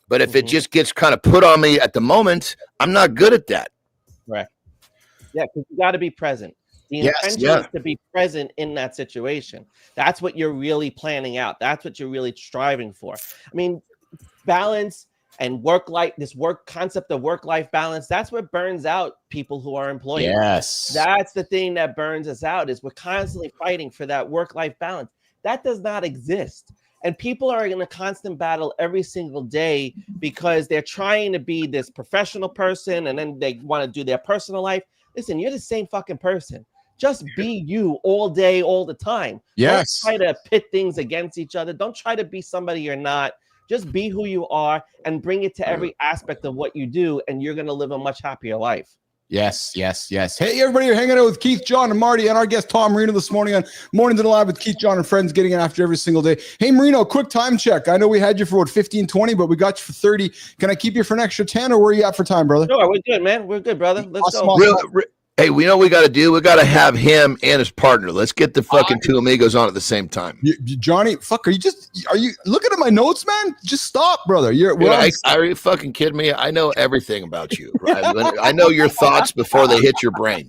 But if it just gets kind of put on me at the moment, I'm not good at that. Right. Yeah. Because you got to be present. The intention is to be present in that situation. That's what you're really planning out. That's what you're really striving for. I mean, balance and this concept of work-life balance, that's what burns out people who are employees. Yes. That's the thing that burns us out, is we're constantly fighting for that work-life balance. That does not exist. And people are in a constant battle every single day because they're trying to be this professional person and then they want to do their personal life. Listen, you're the same fucking person. Just be you all day, all the time. Yes. Don't try to pit things against each other. Don't try to be somebody you're not. Just be who you are and bring it to every aspect of what you do, and you're going to live a much happier life. Yes. Hey, everybody, you're hanging out with Keith, Jon, and Marty, and our guest, Tom Marino, this morning on Mornings in the Lab with Keith, Jon, and friends, getting it after every single day. Hey, Marino, quick time check. I know we had you for, 15, 20, but we got you for 30. Can I keep you for an extra 10, or where are you at for time, brother? Sure, we're good, man. We're good, brother. Let's go. Hey, we know what we got to do. We got to have him and his partner. Let's get the fucking two amigos on at the same time. Johnny, fuck, are you looking at my notes, man? Just stop, brother. Are you fucking kidding me? I know everything about you. Right? I know your thoughts before they hit your brain.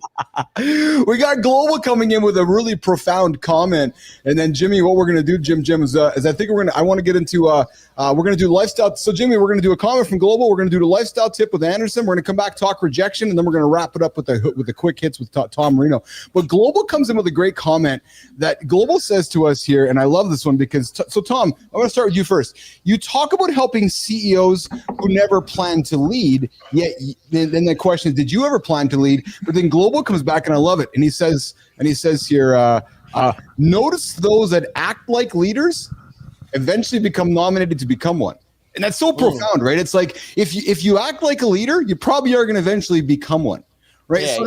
We got Global coming in with a really profound comment. And then Jimmy, what we're going to do, Jim, is I think I want to get into, we're going to do lifestyle. So Jimmy, we're going to do a comment from Global. We're going to do the lifestyle tip with Andersen. We're going to come back, talk rejection, and then we're going to wrap it up with the quick hits with Tom Marino. But Global comes in with a great comment that Global says to us here, and I love this one because, so Tom, I'm going to start with you first. You talk about helping CEOs who never plan to lead, yet then the question is, did you ever plan to lead? But then Global comes back, and I love it, and he says here, notice those that act like leaders eventually become nominated to become one. And that's so profound, right? It's like, if you act like a leader, you probably are going to eventually become one. Right. Yeah, so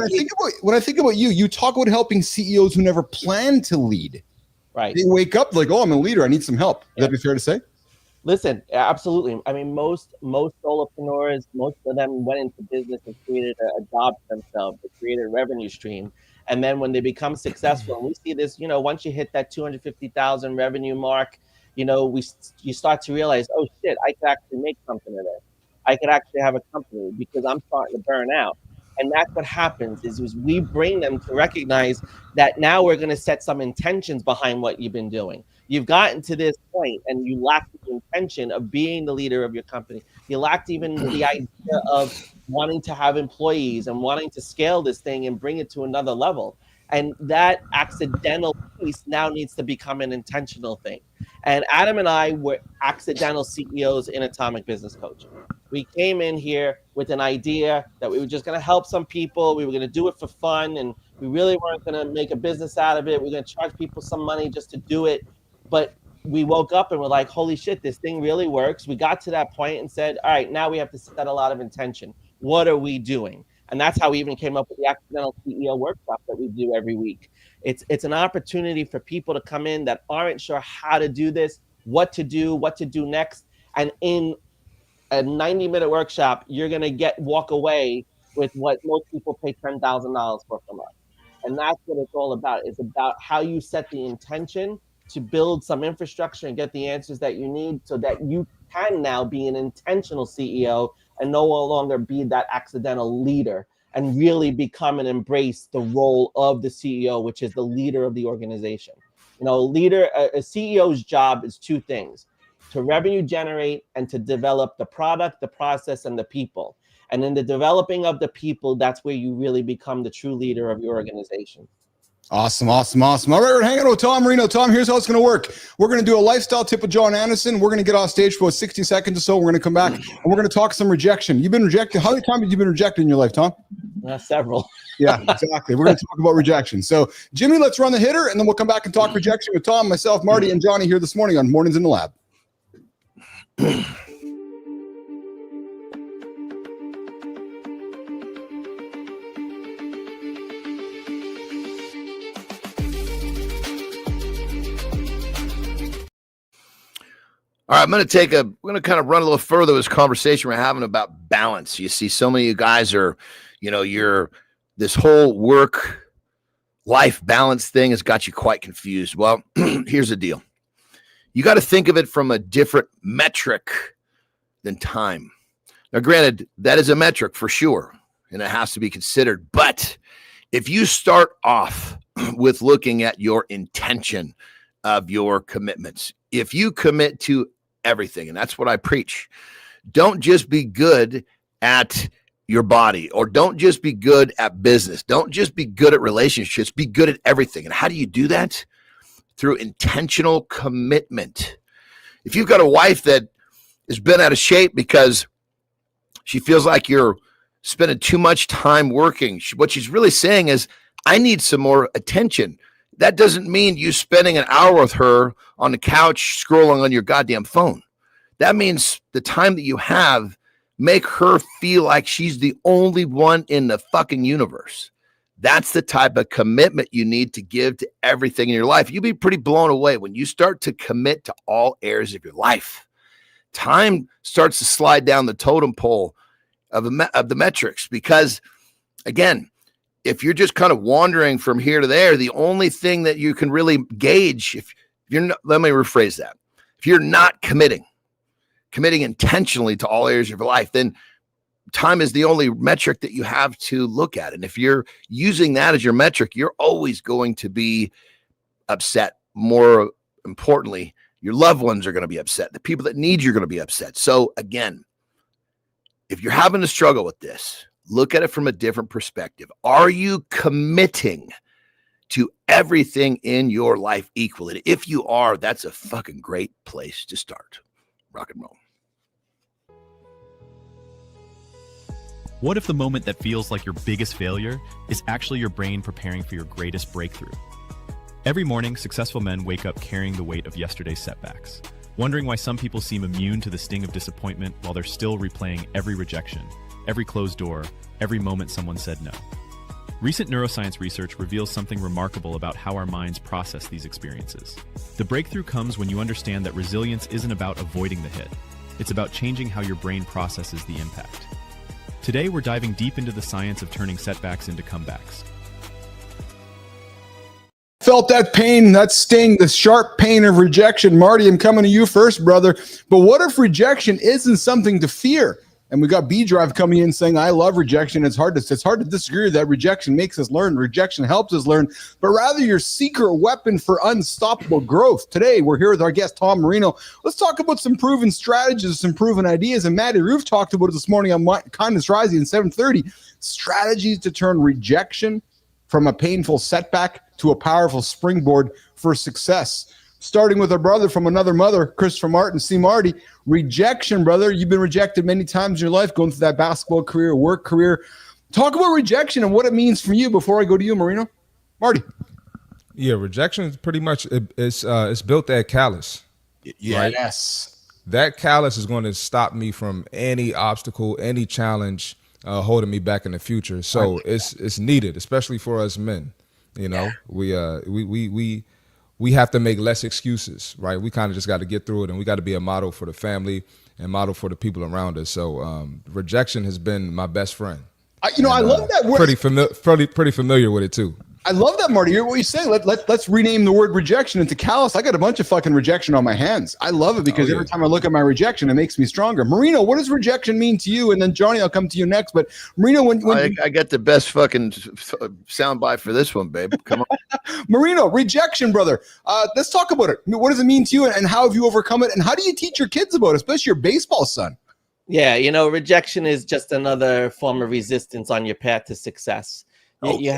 when I think about you talk about helping CEOs who never plan to lead. Right. They wake up like, oh, I'm a leader. I need some help. Would that be fair to say? Listen, absolutely. I mean, most solopreneurs, most of them went into business and created a job for themselves. They created a revenue stream. And then when they become successful, and we see this, once you hit that 250,000 revenue mark, you start to realize, oh shit, I could actually make something of this. I could actually have a company because I'm starting to burn out. And that's what happens is we bring them to recognize that now we're going to set some intentions behind what you've been doing. You've gotten to this point and you lack the intention of being the leader of your company. You lacked even the idea of wanting to have employees and wanting to scale this thing and bring it to another level. And that accidental piece now needs to become an intentional thing. And Adam and I were accidental CEOs in Atomic Business Coaching. We came in here with an idea that we were just going to help some people. We were going to do it for fun, and we really weren't going to make a business out of it. We are going to charge people some money just to do it. But we woke up and we're like, holy shit, this thing really works. We got to that point and said, all right, now we have to set a lot of intention. What are we doing? And that's how we even came up with the Accidental CEO workshop that we do every week. It's an opportunity for people to come in that aren't sure how to do this, what to do next. And in a 90-minute workshop, you're going to walk away with what most people pay $10,000 for from us. And that's what it's all about. It's about how you set the intention to build some infrastructure and get the answers that you need so that you can now be an intentional CEO and no longer be that accidental leader and really become and embrace the role of the CEO, which is the leader of the organization. A CEO's job is two things: to revenue generate and to develop the product, the process, and the people. And in the developing of the people, that's where you really become the true leader of your organization. Awesome. All right, we're hanging out with Tom Marino. Tom, here's how it's going to work. We're going to do a lifestyle tip with Jon Andersen. We're going to get off stage for about 60 seconds or so. We're going to come back and we're going to talk some rejection. You've been rejected. How many times have you been rejected in your life, Tom? Several. Yeah, exactly. We're going to talk about rejection. So, Jimmy, let's run the hitter, and then we'll come back and talk rejection with Tom, myself, Marty, and Johnny here this morning on Mornings in the Lab. All right, we're going to kind of run a little further this conversation we're having about balance. You see, so many of you guys are, this whole work-life balance thing has got you quite confused. Well, here's the deal. You got to think of it from a different metric than time. Now, granted, that is a metric for sure, and it has to be considered. But if you start off with looking at your intention of your commitments, if you commit to everything, and that's what I preach, don't just be good at your body, or don't just be good at business. Don't just be good at relationships. Be good at everything. And how do you do that? Through intentional commitment. If you've got a wife that has been out of shape because she feels like you're spending too much time working, what she's really saying is, I need some more attention. That doesn't mean you spending an hour with her on the couch scrolling on your goddamn phone. That means the time that you have, make her feel like she's the only one in the fucking universe. That's the type of commitment you need to give to everything in your life. You'll be pretty blown away when you start to commit to all areas of your life. Time starts to slide down the totem pole of the metrics, because, again, if you're just kind of wandering from here to there, the only thing that you can really gauge, if you're not, let me rephrase that. If you're not committing intentionally to all areas of your life, then time is the only metric that you have to look at. And if you're using that as your metric, you're always going to be upset. More importantly, your loved ones are going to be upset. The people that need you are going to be upset. So again, if you're having to struggle with this, look at it from a different perspective. Are you committing to everything in your life equally? If you are, that's a fucking great place to start. Rock and roll. What if the moment that feels like your biggest failure is actually your brain preparing for your greatest breakthrough? Every morning, successful men wake up carrying the weight of yesterday's setbacks, wondering why some people seem immune to the sting of disappointment while they're still replaying every rejection, every closed door, every moment someone said no. Recent neuroscience research reveals something remarkable about how our minds process these experiences. The breakthrough comes when you understand that resilience isn't about avoiding the hit. It's about changing how your brain processes the impact. Today, we're diving deep into the science of turning setbacks into comebacks. Felt that pain, that sting, the sharp pain of rejection. Marty, I'm coming to you first, brother. But what if rejection isn't something to fear? And we got B-Drive coming in saying, I love rejection. It's hard to disagree that rejection makes us learn. Rejection helps us learn, but rather your secret weapon for unstoppable growth. Today, we're here with our guest, Tom Marino. Let's talk about some proven strategies, some proven ideas. And Matty Roof talked about it this morning on Kindness Rising at 7:30. Strategies to turn rejection from a painful setback to a powerful springboard for success. Starting with our brother from another mother, Christopher Martin. See, Marty, rejection, brother. You've been rejected many times in your life, going through that basketball career, work career. Talk about rejection and what it means for you before I go to you, Marino. Marty. Yeah, rejection is pretty much, it's built at Callous. Yeah, right? Yes. That Callous is going to stop me from any obstacle, any challenge holding me back in the future. So it's needed, especially for us men. You know, we have to make less excuses, right? We kind of just got to get through it, and we got to be a model for the family and model for the people around us. So rejection has been my best friend. I love that word. Pretty familiar with it too. I love that, Marty. What you say? Let's rename the word rejection into Callous. I got a bunch of fucking rejection on my hands. I love it because every time I look at my rejection, it makes me stronger. Marino, what does rejection mean to you? And then Johnny, I'll come to you next. But Marino, when I got the best fucking soundbite for this one, babe. Come on, Marino, rejection, brother. Let's talk about it. What does it mean to you, and how have you overcome it? And how do you teach your kids about it, especially your baseball son? Yeah, rejection is just another form of resistance on your path to success. Okay. You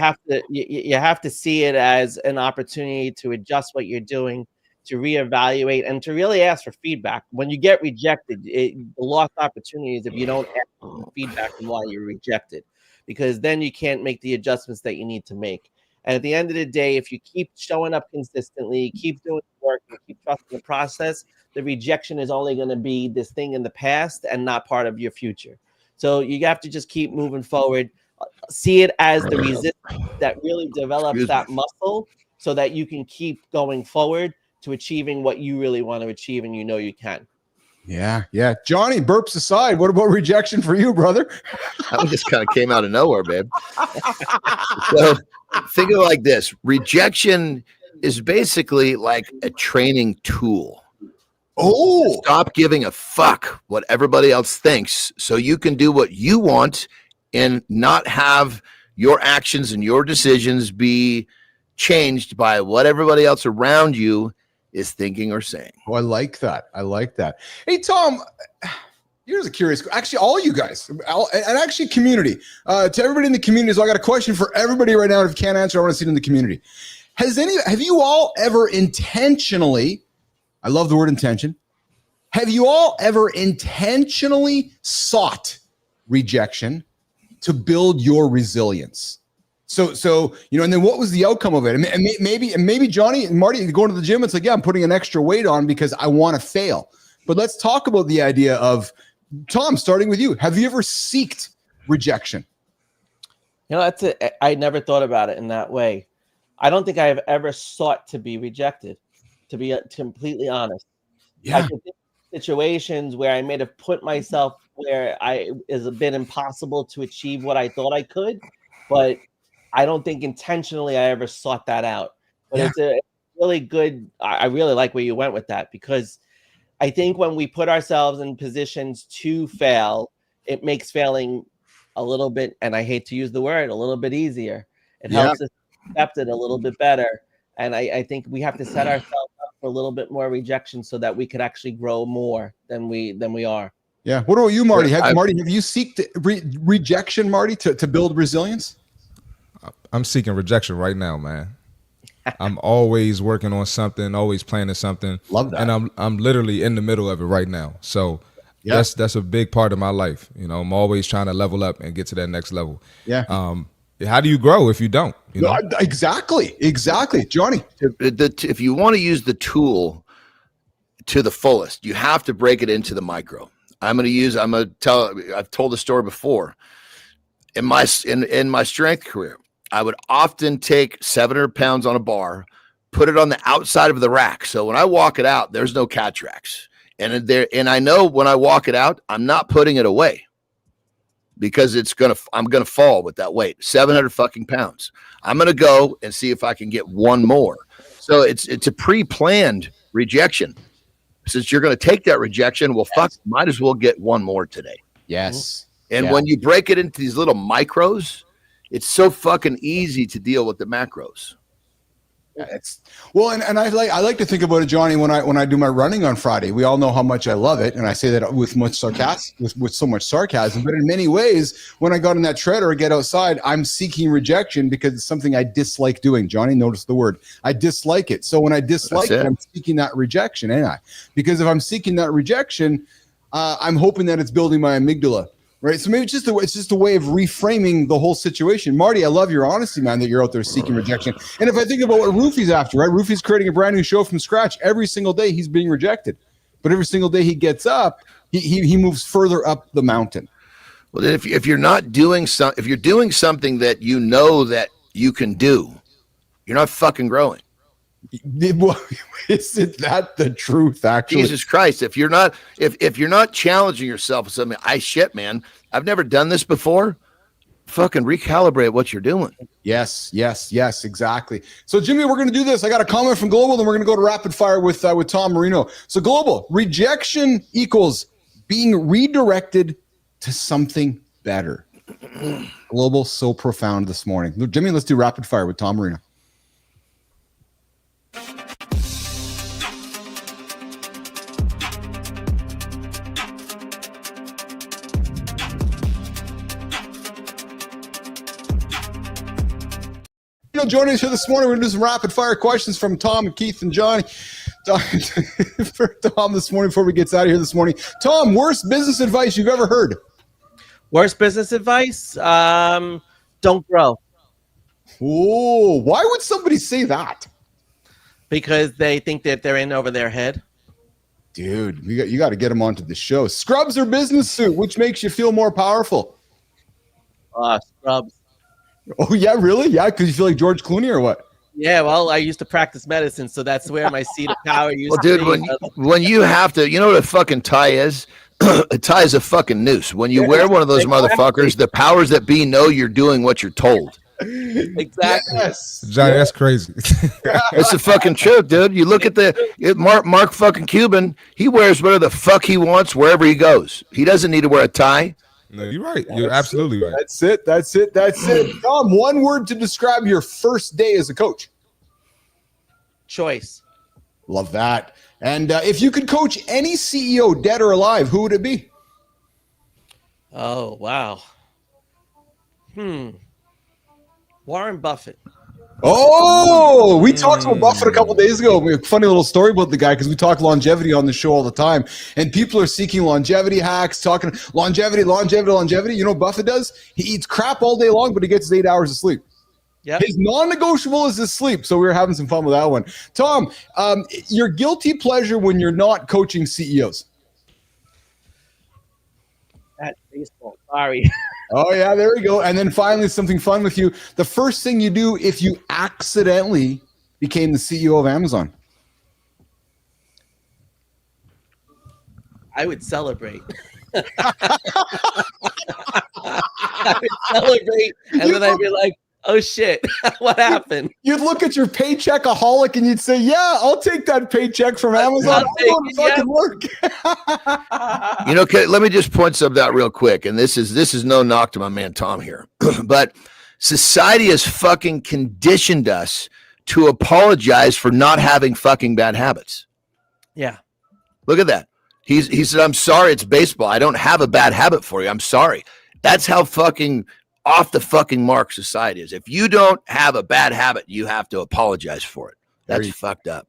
have to see it as an opportunity to adjust what you're doing, to reevaluate, and to really ask for feedback. When you get rejected, the lost opportunities if you don't ask for feedback on why you're rejected, because then you can't make the adjustments that you need to make. And at the end of the day, if you keep showing up consistently, keep doing the work, and keep trusting the process, the rejection is only going to be this thing in the past and not part of your future. So you have to just keep moving forward. See it as the resistance that really develops that muscle so that you can keep going forward to achieving what you really want to achieve, and you can. Yeah. Johnny, burps aside, what about rejection for you, brother? That one just kind of came out of nowhere, babe. So think of it like this. Rejection is basically like a training tool. Oh, stop giving a fuck what everybody else thinks so you can do what you want and not have your actions and your decisions be changed by what everybody else around you is thinking or saying. Oh, I like that. Hey, Tom, here's a curious, actually, all you guys, and actually community, to everybody in the community. So I got a question for everybody right now. If you can't answer, I want to see it in the community. Have you all ever intentionally, I love the word intention, have you all ever intentionally sought rejection to build your resilience? So and then what was the outcome of it? And maybe Johnny and Marty go to the gym. It's like, yeah, I'm putting an extra weight on because I want to fail. But let's talk about the idea of, Tom, starting with you. Have you ever seeked rejection? You know, that's it. I never thought about it in that way. I don't think I have ever sought to be rejected, to be completely honest. Yeah. I can think of situations where I may have put myself where it's been impossible to achieve what I thought I could, but I don't think intentionally I ever sought that out. But it's a really good, I really like where you went with that, because I think when we put ourselves in positions to fail, it makes failing a little bit, and I hate to use the word, a little bit easier. It helps us accept it a little bit better. And I think we have to set ourselves up for a little bit more rejection so that we could actually grow more than we are. Yeah. What about you, Marty? Have you seeked rejection, Marty, to build resilience? I'm seeking rejection right now, man. I'm always working on something, always planning something. Love that. And I'm literally in the middle of it right now. So that's a big part of my life. You know, I'm always trying to level up and get to that next level. Yeah. How do you grow if you don't? You know? Exactly. Johnny. If you want to use the tool to the fullest, you have to break it into the micro. I've told the story before. In my strength career, I would often take 700 pounds on a bar, put it on the outside of the rack. So when I walk it out, there's no catch racks. And I know when I walk it out, I'm not putting it away because I'm gonna fall with that weight. 700 fucking pounds. I'm gonna go and see if I can get one more. So it's a pre-planned rejection. Since you're gonna take that rejection, well, might as well get one more today. Yes. And when you break it into these little micros, it's so fucking easy to deal with the macros. And I like to think about it, Johnny, when I do my running on Friday. We all know how much I love it, and I say that with so much sarcasm. But in many ways, when I go on that tread or get outside, I'm seeking rejection because it's something I dislike doing. Johnny, notice the word. I dislike it. So when I dislike it, I'm seeking that rejection, ain't I? Because if I'm seeking that rejection, I'm hoping that it's building my amygdala. Right. So maybe it's just a way of reframing the whole situation. Marty, I love your honesty, man, that you're out there seeking rejection. And if I think about what Roofy's after, right? Roofy's creating a brand new show from scratch. Every single day he's being rejected. But every single day he gets up, he moves further up the mountain. Well, then if you're not doing if you're doing something that you know that you can do, you're not fucking growing. Isn't that the truth, actually? Jesus Christ, if you're not challenging yourself with something, man, I've never done this before. Fucking recalibrate what you're doing. Yes, exactly. So Jimmy, we're going to do this. I got a comment from Global, then we're going to go to rapid fire with Tom Marino. So Global, rejection equals being redirected to something better. Global, so profound this morning. Jimmy, let's do rapid fire with Tom Marino. Joining us here this morning, we're going to do some rapid fire questions from Tom and Keith and Johnny. For Tom this morning, before we get out of here this morning. Tom, worst business advice you've ever heard? Worst business advice? Don't grow. Oh, why would somebody say that? Because they think that they're in over their head. Dude, you got to get them onto the show. Scrubs or business suit? Which makes you feel more powerful? Scrubs. Oh, yeah, really? Yeah, because you feel like George Clooney or what? Yeah, well, I used to practice medicine, so that's where my seat of power used to be. When you have to, you know what a fucking tie is? A tie is a fucking noose. When you wear one of those motherfuckers, the powers that be know you're doing what you're told. Exactly. Yes. Johnny, that's crazy. It's the fucking truth, dude. You look at Mark fucking Cuban. He wears whatever the fuck he wants wherever he goes. He doesn't need to wear a tie. No, you're right. You're absolutely right. That's it. Tom, one word to describe your first day as a coach. Choice. Love that. And if you could coach any CEO, dead or alive, who would it be? Oh, wow. Warren Buffett. Oh, we talked about Buffett a couple days ago. We have a funny little story about the guy because we talk longevity on the show all the time. And people are seeking longevity hacks, talking longevity. You know what Buffett does? He eats crap all day long, but he gets 8 hours of sleep. Yep. His non-negotiable is his sleep. So we were having some fun with that one. Tom, your guilty pleasure when you're not coaching CEOs? baseball. Sorry. Oh, yeah, there we go. And then finally, something fun with you. The first thing you do if you accidentally became the CEO of Amazon. I would celebrate. I would celebrate, and then I'd be like, oh shit, what happened? You'd look at your Paycheck-aholic and you'd say, yeah, I'll take that paycheck from Amazon. I'm going to fucking work. Okay, let me just point something out real quick. And this is no knock to my man Tom here. But society has fucking conditioned us to apologize for not having fucking bad habits. Yeah. Look at that. He said, I'm sorry, it's baseball. I don't have a bad habit for you. I'm sorry. That's how fucking off the fucking mark society is. If you don't have a bad habit, you have to apologize for it. That's fucked up.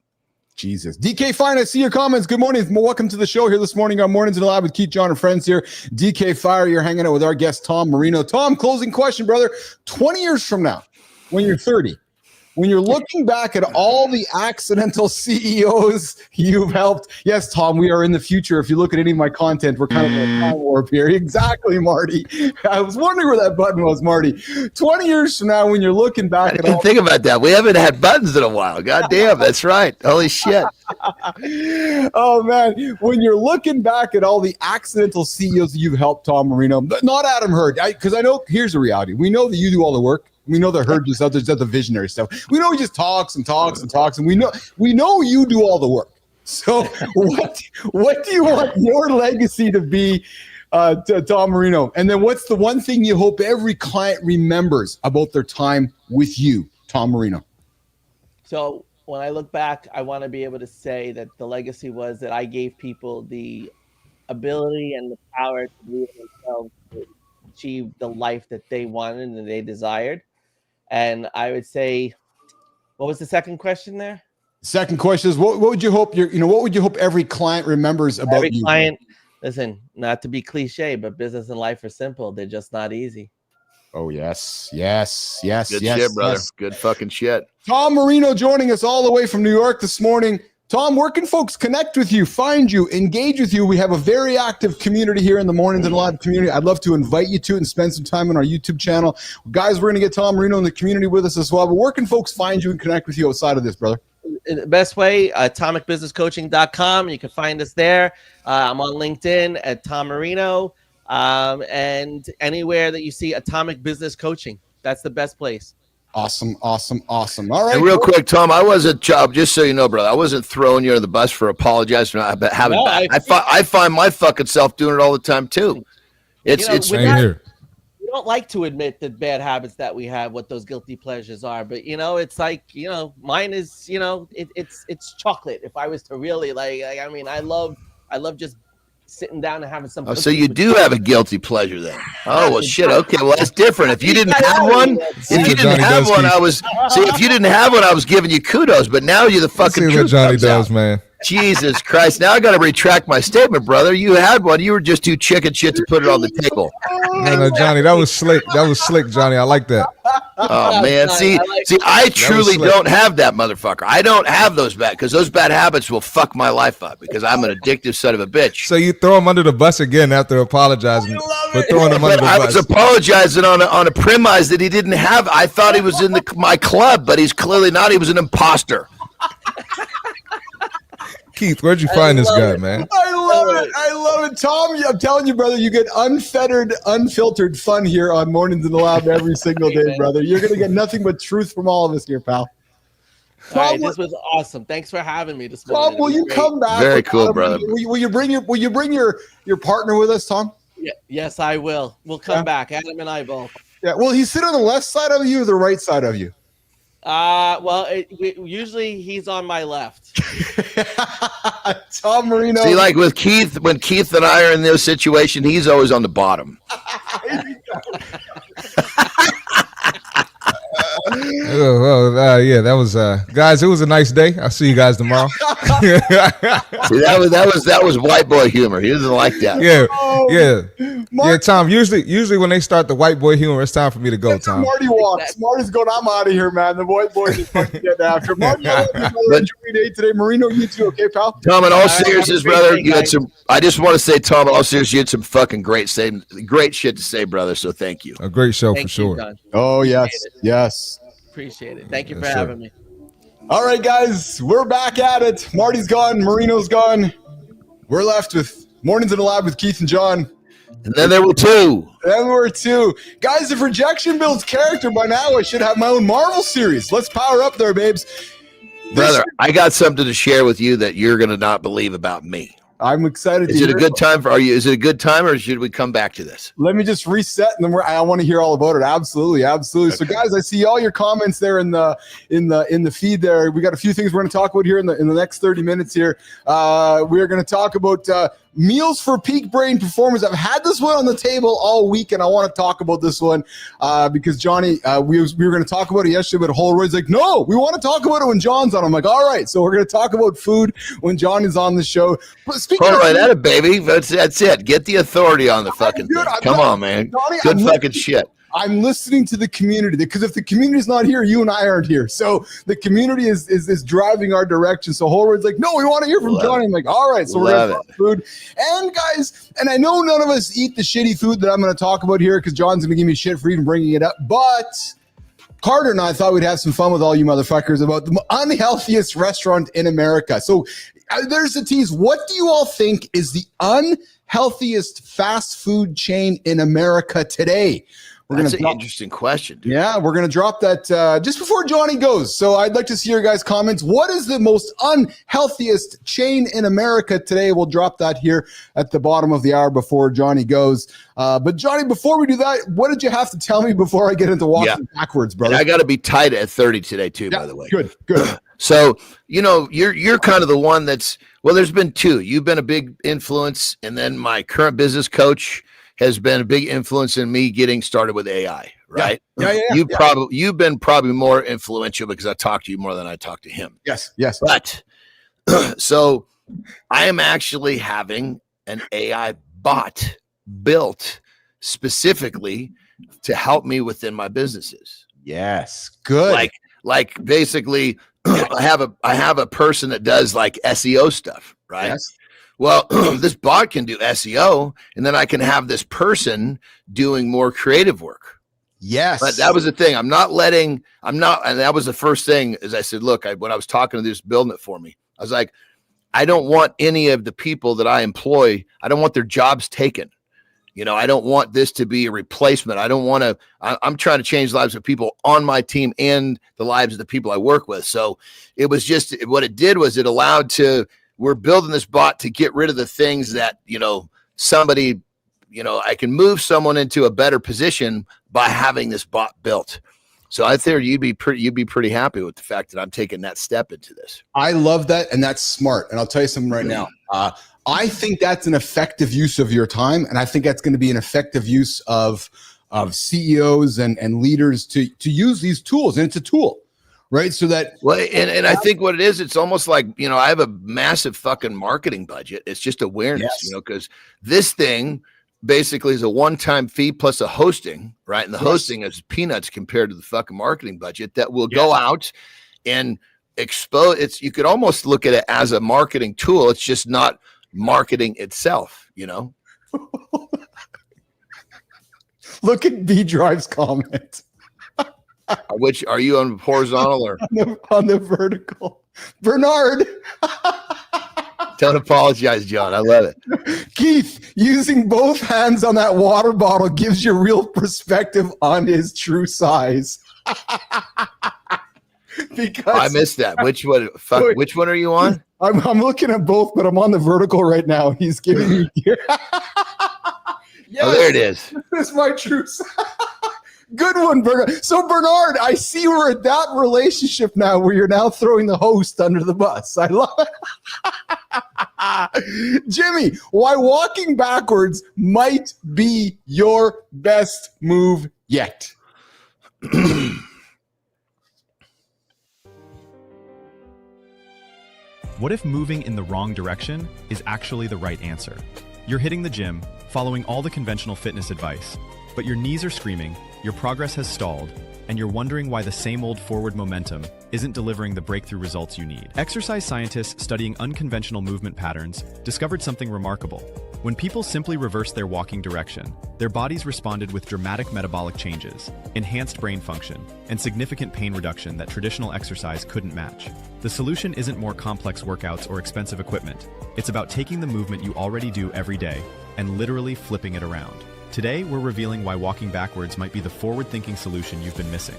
Jesus. DK Fine, I see your comments. Good morning. Welcome to the show here this morning on Mornings in the Lab with Keith, John, and friends here. DK Fire, you're hanging out with our guest, Tom Marino. Tom, closing question, brother. 20 years from now, when you're 30, when you're looking back at all the accidental CEOs you've helped, yes, Tom, we are in the future. If you look at any of my content, we're kind of in a time warp here. Exactly, Marty. I was wondering where that button was, Marty. 20 years from now, when you're looking back at all... Think about that. We haven't had buttons in a while. God damn, that's right. Holy shit. Oh, man. When you're looking back at all the accidental CEOs that you've helped, Tom Marino, not Adam Hurd, because I know, here's the reality. We know that you do all the work. We know that Hurd just does the visionary stuff. We know he just talks and talks and talks, and we know you do all the work. So what do you want your legacy to be, to Tom Marino? And then what's the one thing you hope every client remembers about their time with you, Tom Marino? So when I look back, I want to be able to say that the legacy was that I gave people the ability and the power to believe in themselves to achieve the life that they wanted and that they desired. And I would say, what was the second question there? Second question is, what would you hope what would you hope every client remembers about every you? Client, listen, not to be cliche, but business and life are simple. They're just not easy. Oh, yes. Good Shit, brother. Yes. Good fucking shit. Tom Marino joining us all the way from New York this morning. Tom, where can folks connect with you, find you, engage with you? We have a very active community here in the Mornings and Live community. I'd love to invite you to it and spend some time on our YouTube channel. Guys, we're going to get Tom Marino in the community with us as well. But where can folks find you and connect with you outside of this, brother? The best way, atomicbusinesscoaching.com. You can find us there. I'm on LinkedIn at Tom Marino. And anywhere that you see Atomic Business Coaching, that's the best place. Awesome. All right. And real quick, Tom, I wasn't, just so you know, brother, I wasn't throwing you under the bus for apologizing for not having No, I find my fucking self doing it all the time too. It's same here. We don't like to admit the bad habits that we have, what those guilty pleasures are, but it's like, mine is, it's chocolate. If I was to really I love just sitting down and having some. Oh, so you do have a guilty pleasure then? Oh well, shit. Okay, well that's different. If you didn't have one, I was giving you kudos. But now you're the fucking. See what Johnny does, man. Jesus Christ! Now I got to retract my statement, brother. You had one. You were just too chicken shit to put it on the table. No, Johnny, that was slick. Johnny. I like that. Oh man, see, I truly don't have that, motherfucker. I don't have those because those bad habits will fuck my life up because I'm an addictive son of a bitch. So you throw him under the bus again after apologizing for throwing him under the bus. I was apologizing on a premise that he didn't have. I thought he was in my club, but he's clearly not. He was an imposter. Keith, where'd you find this guy, man? I love it. Tom, I'm telling you, brother, you get unfettered, unfiltered fun here on Mornings in the Lab every single day, brother. You're going to get nothing but truth from all of us here, pal. All right, this was awesome. Thanks for having me this morning. Tom, will you come back? Very cool, brother. Will you bring your partner with us, Tom? Yeah, yes, I will. We'll come back, Adam and I both. Yeah. Will he sit on the left side of you or the right side of you? Usually he's on my left. Tom Marino. See, like with Keith, when Keith and I are in this situation, he's always on the bottom. Yeah, that was guys. It was a nice day. I'll see you guys tomorrow. See, that was white boy humor. He doesn't like that. Yeah. Tom. Usually when they start the white boy humor, it's time for me to go. Tom. Marty walks. Marty's going. I'm out of here, man. The white boys is fucking getting after. Marty, enjoy your day today. Marino, you too. Okay, pal. Tom, in all seriousness, brother, you had some. I just want to say, Tom, in all seriousness, you had some fucking great shit to say, brother. So thank you. A great show for sure. John. Oh yes. Appreciate it. Thank you for having me. All right, guys, we're back at it. Marty's gone. Marino's gone. We're left with Mornings in the Lab with Keith and John. And then there were two. Guys, if Rejection builds character by now, I should have my own Marvel series. Let's power up there, babes. Brother, I got something to share with you that you're going to not believe about me. I'm excited. Is it a good time for Is it a good time, or should we come back to this? Let me just reset, and then I want to hear all about it. Absolutely. Okay. So, guys, I see all your comments there in the feed. There, we got a few things we're going to talk about here in the next 30 minutes. Here, we are going to talk about meals for peak brain performers. I've had this one on the table all week, and I want to talk about this one because Johnny, we were going to talk about it yesterday, but Holroyd's like, no, we want to talk about it when John's on. I'm like, all right, so we're going to talk about food when John is on the show. But Holroyd, that it, baby. That's it. Get the authority on the fucking thing. Come on, man. Johnny, good fucking shit. I'm listening to the community because if the community is not here, you and I aren't here. So the community is driving our direction. So Holroyd's like, no, we want to hear from Johnny. I'm like, all right, so we're going to talk food. And guys, and I know none of us eat the shitty food that I'm going to talk about here because John's going to give me shit for even bringing it up. But Carter and I thought we'd have some fun with all you motherfuckers about the unhealthiest restaurant in America. So there's the tease. What do you all think is the unhealthiest fast food chain in America today? That's an interesting question, dude. Yeah, we're going to drop that just before Johnny goes. So I'd like to see your guys' comments. What is the most unhealthiest chain in America today? We'll drop that here at the bottom of the hour before Johnny goes. But Johnny, before we do that, what did you have to tell me before I get into walking backwards, brother? And I got to be tight at 30 today too, by the way. Good. So, you're kind of the one that's, well, there's been two. You've been a big influence, and then my current business coach has been a big influence in me getting started with AI, right? Yeah. You've been probably more influential because I talk to you more than I talk to him. Yes. But so I am actually having an AI bot built specifically to help me within my businesses. Yes. Good. Like basically I have a person that does like SEO stuff, right? Yes. Well, this bot can do SEO, and then I can have this person doing more creative work. Yes. But that was the thing. And that was the first thing, as I said, look, when I was talking to this building it for me, I was like, I don't want any of the people that I employ, I don't want their jobs taken. I don't want this to be a replacement. I'm trying to change the lives of people on my team and the lives of the people I work with. So it was just, what it did was it allowed we're building this bot to get rid of the things that, somebody, I can move someone into a better position by having this bot built. So I think you'd be pretty happy with the fact that I'm taking that step into this. I love that. And that's smart. And I'll tell you something right now. I think that's an effective use of your time. And I think that's going to be an effective use of CEOs and leaders to use these tools. And it's a tool. Right. So that. Well, and I think what it is, it's almost like, I have a massive fucking marketing budget. It's just awareness, because this thing basically is a one-time fee plus a hosting, right? And the hosting is peanuts compared to the fucking marketing budget that will go out and expose. You could almost look at it as a marketing tool. It's just not marketing itself, Look at B Drive's comment. Which are you on horizontal or on the vertical? Bernard. Don't apologize, John. I love it. Keith, using both hands on that water bottle gives you real perspective on his true size. Because I missed that. Which one? Which one are you on? I'm looking at both, but I'm on the vertical right now. He's giving me. Yes, oh, there it is. This is my true size. Good one, Bernard. So, Bernard, I see we're at that relationship now where you're now throwing the host under the bus. I love it. Jimmy, why walking backwards might be your best move yet? What if moving in the wrong direction is actually the right answer? You're hitting the gym, following all the conventional fitness advice, but your knees are screaming, your progress has stalled, and you're wondering why the same old forward momentum isn't delivering the breakthrough results you need. Exercise scientists studying unconventional movement patterns discovered something remarkable. When people simply reversed their walking direction, their bodies responded with dramatic metabolic changes, enhanced brain function, and significant pain reduction that traditional exercise couldn't match. The solution isn't more complex workouts or expensive equipment. It's about taking the movement you already do every day and literally flipping it around. Today, we're revealing why walking backwards might be the forward-thinking solution you've been missing.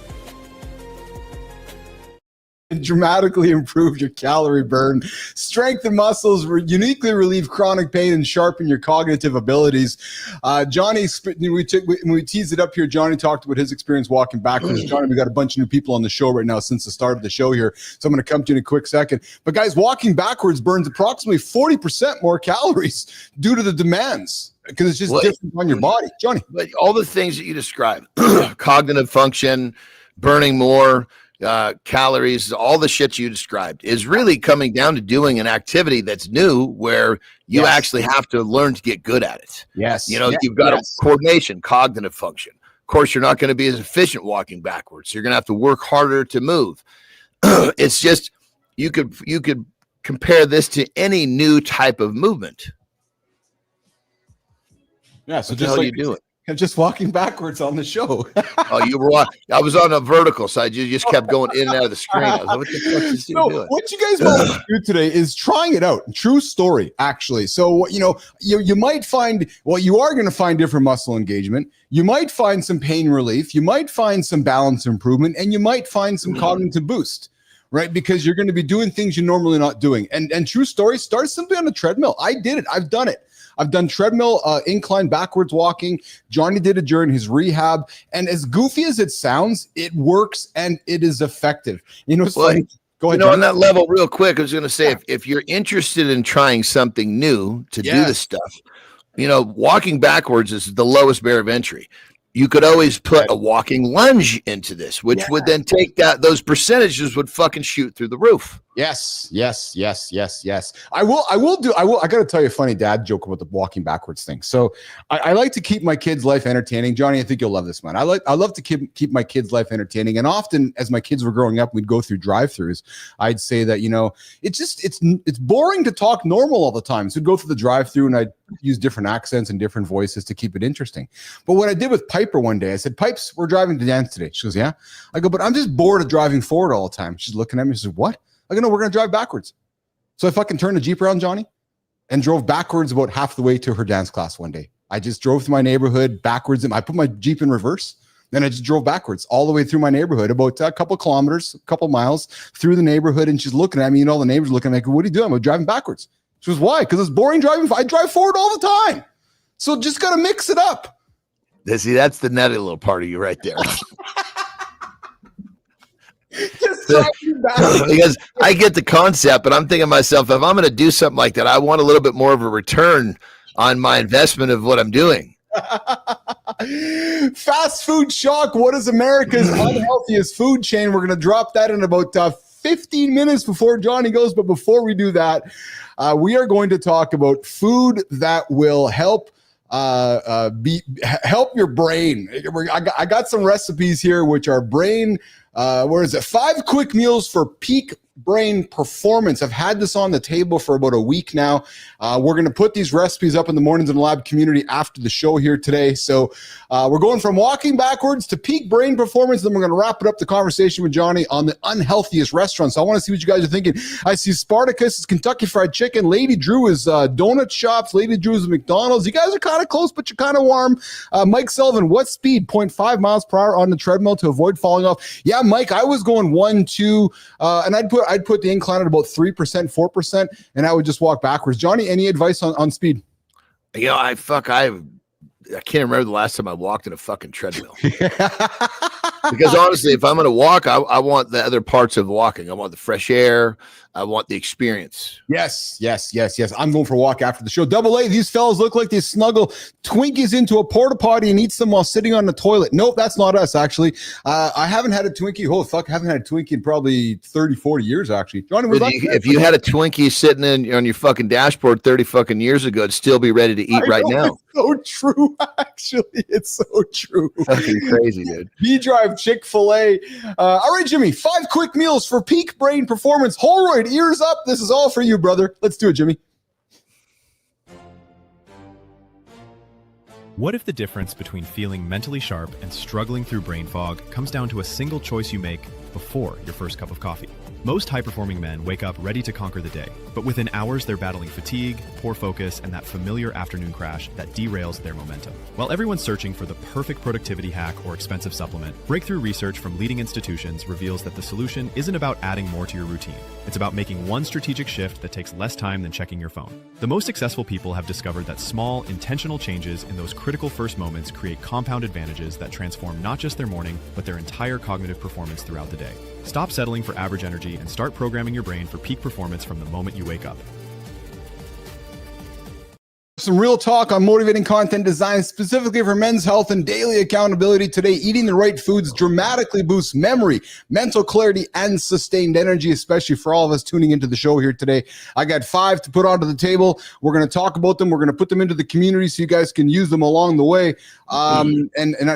And dramatically improve your calorie burn, strengthen muscles, uniquely relieve chronic pain, and sharpen your cognitive abilities. Johnny, when we teased it up here, Johnny talked about his experience walking backwards. Johnny, we got a bunch of new people on the show right now since the start of the show here, so I'm going to come to you in a quick second. But guys, walking backwards burns approximately 40% more calories due to the demands, because it's just different on your body. Johnny. But all the things that you described, cognitive function, burning more calories, all the shit you described is really coming down to doing an activity that's new where you actually have to learn to get good at it. Yes. You know, you've got a coordination, cognitive function. Of course, you're not going to be as efficient walking backwards. You're going to have to work harder to move. It's just, you could compare this to any new type of movement. Yeah. So what the hell you doing? I'm just walking backwards on the show. Oh, you were. I was on a vertical side. You just kept going in and out of the screen. I was like, what the fuck is he doing? What you guys want to do today is trying it out. True story, actually. So, you know, you might find, well, you are going to find different muscle engagement. You might find some pain relief. You might find some balance improvement, and you might find some cognitive boost, right? Because you're going to be doing things you're normally not doing. And true story, start simply on the treadmill. I did it. I've done it. I've done treadmill, incline backwards walking. Johnny did it during his rehab. And as goofy as it sounds, it works and it is effective. You know, it's funny. Go ahead, on that level real quick, I was going to say, if you're interested in trying something new to do this stuff, you know, walking backwards is the lowest barrier of entry. You could always put a walking lunge into this, which would then take those percentages would fucking shoot through the roof. Yes. I got to tell you a funny dad joke about the walking backwards thing. So I like to keep my kids' life entertaining. Johnny, I think you'll love this, man. I love to keep my kids' life entertaining. And often as my kids were growing up, we'd go through drive-throughs. I'd say that, you know, it's boring to talk normal all the time. So we'd go through the drive-through and I'd use different accents and different voices to keep it interesting. But what I did with Piper one day, I said, Pipes, we're driving to dance today. She goes, yeah. I go, but I'm just bored of driving forward all the time. She's looking at me. She says, what? I go, no, we're going to drive backwards. So I fucking turned the Jeep around, Johnny, and drove backwards about half the way to her dance class one day. I just drove through my neighborhood backwards, and I put my Jeep in reverse. Then I just drove backwards all the way through my neighborhood, about a couple kilometers, a couple miles through the neighborhood. And she's looking at me, and all the neighbors are looking at me. I go, what are you doing? I'm driving backwards. She goes, why? Because it's boring driving. I drive forward all the time. So just got to mix it up. See, that's the nutty little part of you right there. Because I get the concept, but I'm thinking to myself, if I'm going to do something like that, I want a little bit more of a return on my investment of what I'm doing. Fast food shock. What is America's unhealthiest food chain? We're going to drop that in about 15 minutes before Johnny goes. But before we do that, we are going to talk about food that will help help your brain. I got some recipes here, which are brain. 5 quick meals for peak brain performance. I've had this on the table for about a week now. We're going to put these recipes up in the Mornings in the Lab community after the show here today. So we're going from walking backwards to peak brain performance. Then we're going to wrap it up the conversation with Johnny on the unhealthiest restaurant. So I want to see what you guys are thinking. I see Spartacus is Kentucky Fried Chicken. Lady Drew is donut shops. Lady Drew is McDonald's. You guys are kind of close, but you're kind of warm. Mike Sullivan, what speed? 0.5 miles per hour on the treadmill to avoid falling off. Yeah, Mike, I was going 1, 2, and I'd put the incline at about 3%, 4%, and I would just walk backwards. Johnny, any advice on speed? You know, I can't remember the last time I walked in a fucking treadmill. Because honestly, if I'm going to walk, I want the other parts of walking. I want the fresh air. I want the experience. Yes. I'm going for a walk after the show. Double A, these fellas look like they snuggle Twinkies into a porta potty and eat them while sitting on the toilet. Nope, that's not us, actually. I haven't had a Twinkie. Holy fuck, I haven't had a Twinkie in probably 30, 40 years, actually. Johnny, if you had a Twinkie sitting on your fucking dashboard 30 fucking years ago, it'd still be ready to eat right now. It's so true, actually. It's so true. Fucking crazy, dude. B-Drive, Chick-fil-A. All right, Jimmy, 5 quick meals for peak brain performance. Holroyd, ears up. This is all for you, brother. Let's do it, Jimmy. What if the difference between feeling mentally sharp and struggling through brain fog comes down to a single choice you make before your first cup of coffee? Most high-performing men wake up ready to conquer the day, but within hours they're battling fatigue, poor focus, and that familiar afternoon crash that derails their momentum. While everyone's searching for the perfect productivity hack or expensive supplement, breakthrough research from leading institutions reveals that the solution isn't about adding more to your routine. It's about making one strategic shift that takes less time than checking your phone. The most successful people have discovered that small, intentional changes in those critical first moments create compound advantages that transform not just their morning, but their entire cognitive performance throughout the day. Stop settling for average energy and start programming your brain for peak performance from the moment you wake up. Some real talk on motivating content design specifically for men's health and daily accountability today. Eating the right foods dramatically boosts memory, mental clarity, and sustained energy, especially for all of us tuning into the show here today. I got 5 to put onto the table. We're going to talk about them. We're going to put them into the community so you guys can use them along the way. And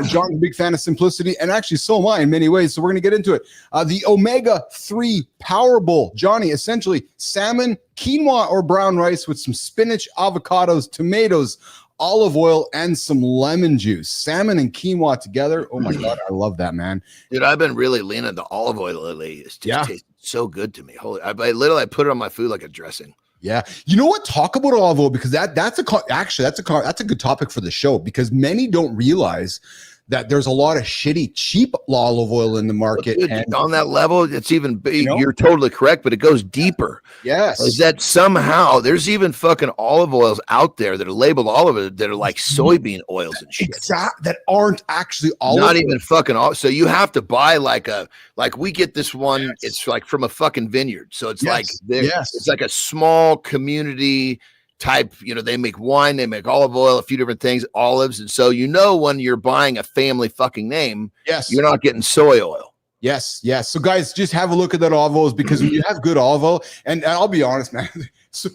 John's a big fan of simplicity, and actually so am I in many ways. So we're going to get into it. The omega-3 Power Bowl. Johnny, essentially salmon, quinoa or brown rice with some spinach, avocados, tomatoes, olive oil, and some lemon juice. Salmon and quinoa together. Oh my God, I love that, man. Dude, I've been really leaning on the olive oil lately. It's just tastes so good to me. Holy, I literally put it on my food like a dressing. Yeah. You know what? Talk about olive oil, because that's a good topic for the show, because many don't realize that there's a lot of shitty, cheap olive oil in the market. Dude, and on that level, it's even, you're totally correct, but it goes deeper. Yes. Is that somehow there's even fucking olive oils out there that are labeled olive oil that are like soybean oils and shit. That aren't actually olive oil. Not even fucking olive. So you have to buy like we get this one, it's like from a fucking vineyard. So it's it's like a small community type, they make wine, they make olive oil, a few different things, olives. And so, when you're buying a family fucking name, you're not getting soy oil. Yes. So guys, just have a look at that olive oil, because when you have good olive oil, and I'll be honest, man, so,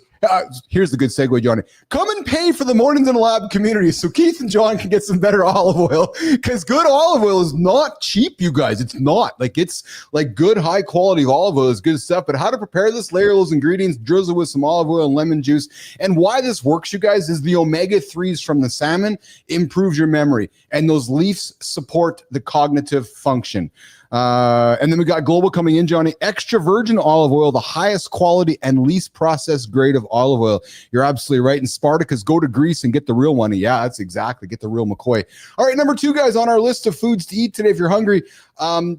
here's the good segue, Johnny. Come and pay for the Mornings in the Lab community so Keith and John can get some better olive oil, because good olive oil is not cheap, you guys. It's not. It's like good high quality olive oil is good stuff. But how to prepare this, layer those ingredients, drizzle with some olive oil and lemon juice. And why this works, you guys, is the omega-3s from the salmon improves your memory, and those leaves support the cognitive function. And then we got Global coming in, Johnny. Extra virgin olive oil, the highest quality and least processed grade of olive oil. You're absolutely right. And Spartacus, go to Greece and get the real one. Yeah, that's exactly. Get the real McCoy. All right, number 2, guys, on our list of foods to eat today if you're hungry.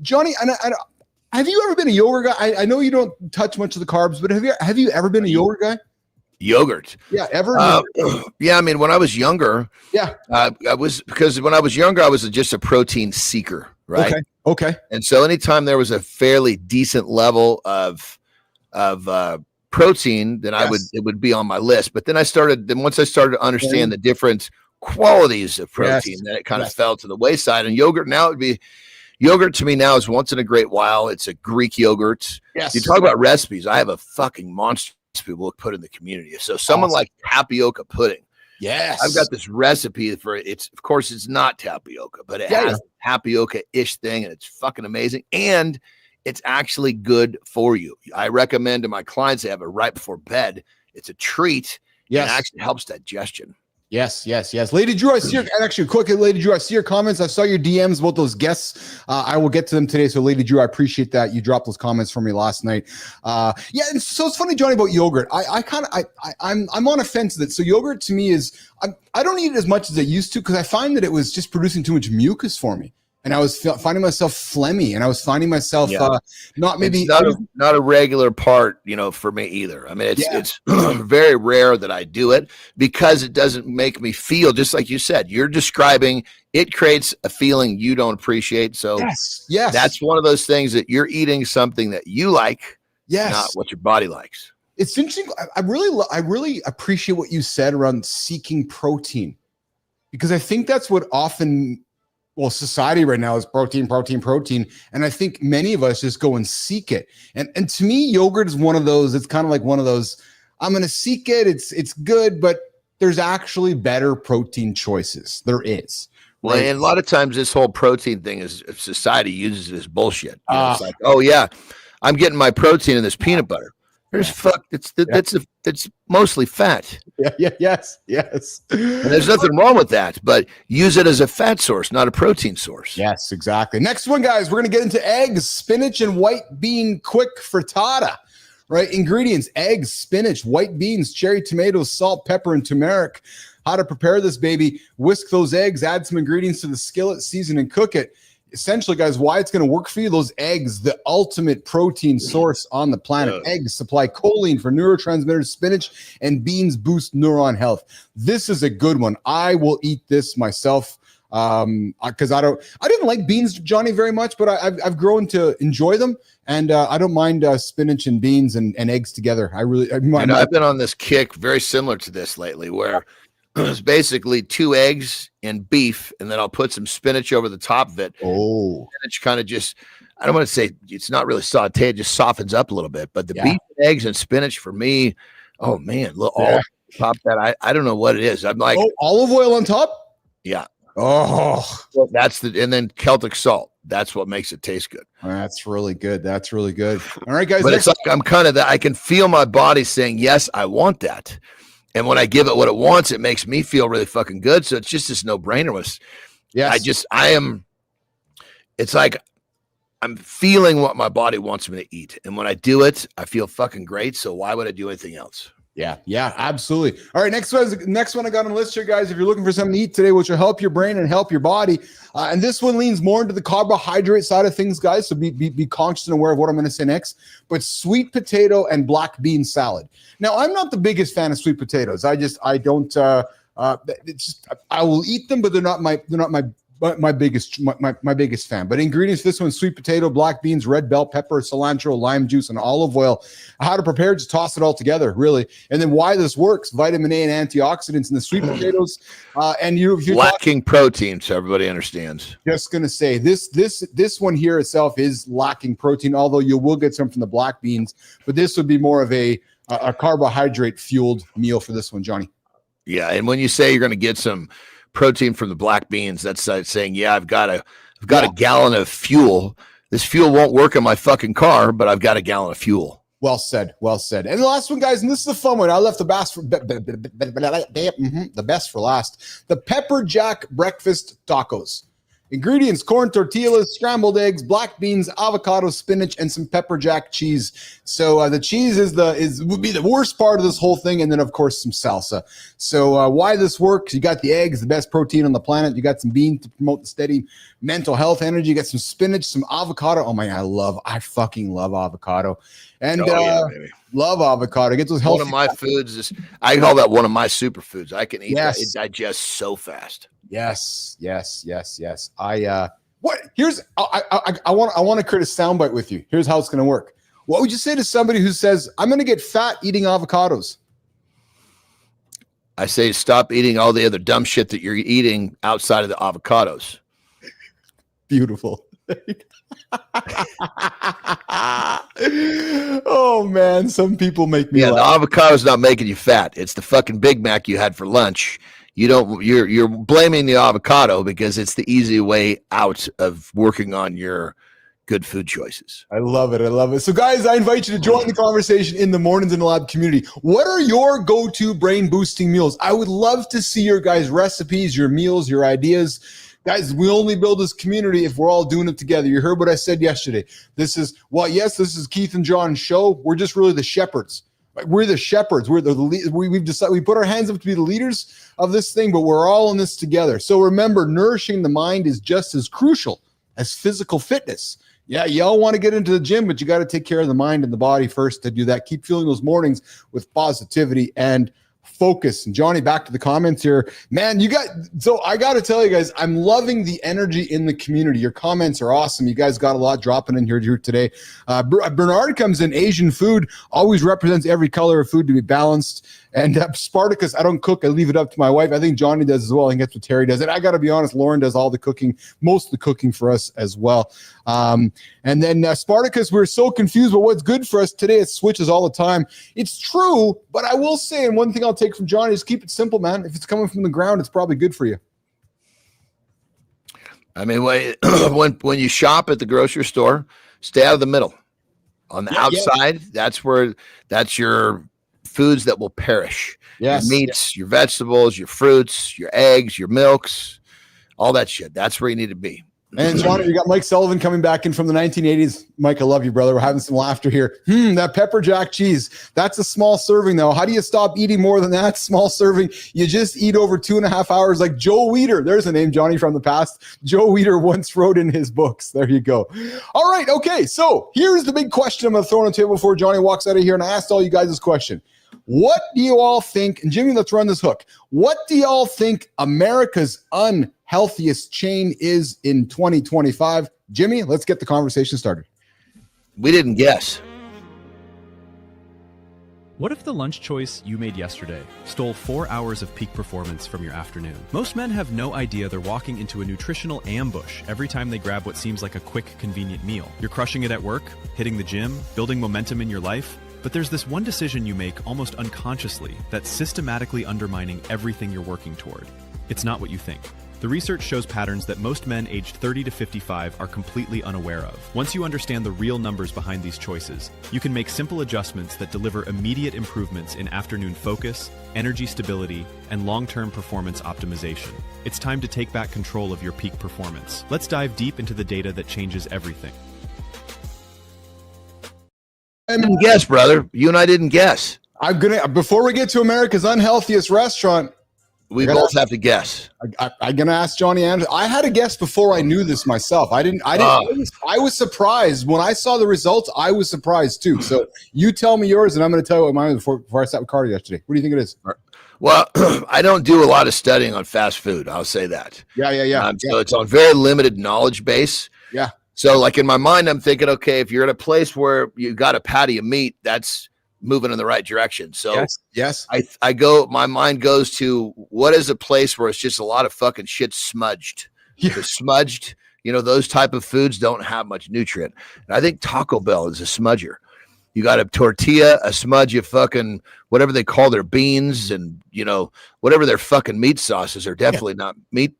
Johnny, have you ever been a yogurt guy? I know you don't touch much of the carbs, but have you ever been a yogurt guy? Yogurt. Yeah, ever? Yeah, I mean, when I was younger, because when I was younger, I was just a protein seeker, right? Okay. And so anytime there was a fairly decent level of protein, then it would be on my list. But then once I started to understand the different qualities of protein, then it kind of fell to the wayside. And yogurt to me now is once in a great while. It's a Greek yogurt. Yes. You talk about recipes. I have a fucking monster people put in the community. So someone like tapioca pudding. Yes. I've got this recipe for it. Of course it's not tapioca, but it has a tapioca-ish thing, and it's fucking amazing. And it's actually good for you. I recommend to my clients they have it right before bed. It's a treat. Yes. It actually helps digestion. Yes. Lady Drew, I see your comments. I saw your DMs about those guests. I will get to them today. So Lady Drew, I appreciate that. You dropped those comments for me last night. And so it's funny, Johnny, about yogurt. I'm on a fence with it. So yogurt to me is, I don't eat it as much as I used to, because I find that it was just producing too much mucus for me. And I was finding myself phlegmy, and I was finding myself not a regular part, for me either. I mean, it's very rare that I do it, because it doesn't make me feel, just like you said, you're describing, it creates a feeling you don't appreciate. So yes, that's one of those things that you're eating something that you like. Yes. not what your body likes. It's interesting. I really appreciate what you said around seeking protein, because I think that's what often, well, society right now is protein. And I think many of us just go and seek it. And to me, yogurt is one of those, it's kind of like one of those, I'm going to seek it. It's good, but there's actually better protein choices. There is. Well, Right? and a lot of times this whole protein thing is society uses it as bullshit. You know, it's like, oh yeah, I'm getting my protein in this peanut butter. There's it's mostly fat. Yes. And there's nothing wrong with that, but use it as a fat source, not a protein source. Yes, exactly. Next one, guys, we're going to get into eggs, spinach, and white bean quick frittata. Right? Ingredients: eggs, spinach, white beans, cherry tomatoes, salt, pepper, and turmeric. How to prepare this baby: whisk those eggs, add some ingredients to the skillet, season, and cook it. Essentially, guys, why it's going to work for you: those eggs, the ultimate protein source on the planet. Eggs supply choline for neurotransmitters. Spinach and beans boost neuron health. This is a good one. I will eat this myself because I didn't like beans, Johnny, very much, but I've grown to enjoy them, and I don't mind spinach and beans and eggs together. I've been on this kick very similar to this lately, where it's basically 2 eggs and beef, and then I'll put some spinach over the top of it. Spinach kind of just, I don't want to say it's not really sauteed, it just softens up a little bit. But the beef, eggs, and spinach for me, oh man, all top that. I don't know what it is. I'm like, olive oil on top. Yeah. Well, and then Celtic salt. That's what makes it taste good. That's really good. All right, guys. But it's like I'm kind of that. I can feel my body saying, yes, I want that. And when I give it what it wants, it makes me feel really fucking good. So it's just this no-brainer. It's like I'm feeling what my body wants me to eat. And when I do it, I feel fucking great. So why would I do anything else? Yeah, absolutely. All right, next one I got on the list here, guys. If you're looking for something to eat today, which will help your brain and help your body, and this one leans more into the carbohydrate side of things, guys. So be conscious and aware of what I'm going to say next. But sweet potato and black bean salad. Now, I'm not the biggest fan of sweet potatoes. I will eat them, but they're not my biggest fan. But ingredients: this one: sweet potato, black beans, red bell pepper, cilantro, lime juice, and olive oil. How to prepare: just toss it all together, really. And then why this works: vitamin A and antioxidants in the sweet potatoes. And you're lacking protein, so everybody understands. Just gonna say this one here itself is lacking protein, although you will get some from the black beans. But this would be more of a carbohydrate fueled meal for this one, Johnny. Yeah, and when you say you're going to get some protein from the black beans, that's saying, yeah, I've got a gallon of fuel. This fuel won't work in my fucking car, but I've got a gallon of fuel. Well said. And the last one, guys, and this is the fun one. I left the best for last. The pepper jack breakfast tacos. Ingredients: corn tortillas, scrambled eggs, black beans, avocado, spinach, and some pepper jack cheese. So the cheese would be the worst part of this whole thing, and then of course some salsa. So why this works: you got the eggs, the best protein on the planet. You got some beans to promote the steady mental health energy. You got some spinach, some avocado. Oh my, I fucking love avocado, and love avocado. Get those healthy. One of my foods I call that one of my superfoods. I can eat that. It digests so fast. Yes. I want to create a soundbite with you. Here's how it's going to work. What would you say to somebody who says, I'm going to get fat eating avocados? I say, stop eating all the other dumb shit that you're eating outside of the avocados. Beautiful. Oh man, some people make me laugh. The avocado's not making you fat. It's the fucking Big Mac you had for lunch. You're blaming the avocado because it's the easy way out of working on your good food choices. I love it. So guys, I invite you to join the conversation in the Mornings in the Lab community. What are your go-to brain boosting meals? I would love to see your guys' recipes, your meals, your ideas. Guys, we only build this community if we're all doing it together. You heard what I said yesterday. This is Keith and John's show. We're just really the shepherds. We're the shepherds. We've decided, we put our hands up to be the leaders of this thing, but we're all in this together. So remember, nourishing the mind is just as crucial as physical fitness. Yeah, y'all want to get into the gym, but you got to take care of the mind and the body first to do that. Keep fueling those mornings with positivity and focus. And Johnny, back to the comments here. Man, so I got to tell you guys, I'm loving the energy in the community. Your comments are awesome. You guys got a lot dropping in here today. Bernard comes in, Asian food always represents every color of food to be balanced. And Spartacus, I don't cook. I leave it up to my wife. I think Johnny does as well. I think that's what Terry does. And I got to be honest, Lauren does all the cooking, most of the cooking for us as well. And then Spartacus, we're so confused, but what's good for us today, it switches all the time. It's true, but I will say, and one thing I'll take from Johnny is keep it simple, man. If it's coming from the ground, it's probably good for you. I mean, when you shop at the grocery store, stay out of the middle. On the outside, that's your foods that will perish. Yes. Your meats, your vegetables, your fruits, your eggs, your milks, all that shit. That's where you need to be. And Johnny, you got Mike Sullivan coming back in from the 1980s. Mike, I love you, brother. We're having some laughter here. That pepper jack cheese. That's a small serving, though. How do you stop eating more than that? Small serving. You just eat over 2.5 hours like Joe Weider. There's a name, Johnny, from the past. Joe Weider once wrote in his books. There you go. All right. Okay. So here's the big question I'm going to throw on the table before Johnny walks out of here. And I asked all you guys this question. What do you all think? And Jimmy, let's run this hook. What do you all think America's unhealthiest chain is in 2025? Jimmy, let's get the conversation started. We didn't guess. What if the lunch choice you made yesterday stole 4 hours of peak performance from your afternoon? Most men have no idea they're walking into a nutritional ambush every time they grab what seems like a quick, convenient meal. You're crushing it at work, hitting the gym, building momentum in your life. But there's this one decision you make almost unconsciously that's systematically undermining everything you're working toward. It's not what you think. The research shows patterns that most men aged 30 to 55 are completely unaware of. Once you understand the real numbers behind these choices, you can make simple adjustments that deliver immediate improvements in afternoon focus, energy stability, and long-term performance optimization. It's time to take back control of your peak performance. Let's dive deep into the data that changes everything. I didn't guess, brother. You and I didn't guess. Before we get to America's unhealthiest restaurant, we both have to guess. I'm gonna ask Johnny Andersen. I had a guess before I knew this myself. I was surprised when I saw the results. I was surprised too. So you tell me yours, and I'm gonna tell you what mine was before I sat with Carter yesterday. What do you think it is? Well, I don't do a lot of studying on fast food. I'll say that. Yeah. So it's on very limited knowledge base. Yeah. So like in my mind, I'm thinking, okay, if you're in a place where you got a patty of meat, that's moving in the right direction. So yes. My mind goes to what is a place where it's just a lot of fucking shit smudged. Yeah. Smudged, those type of foods don't have much nutrient. And I think Taco Bell is a smudger. You got a tortilla, a smudge of fucking whatever they call their beans and, whatever their fucking meat sauces are definitely not meat.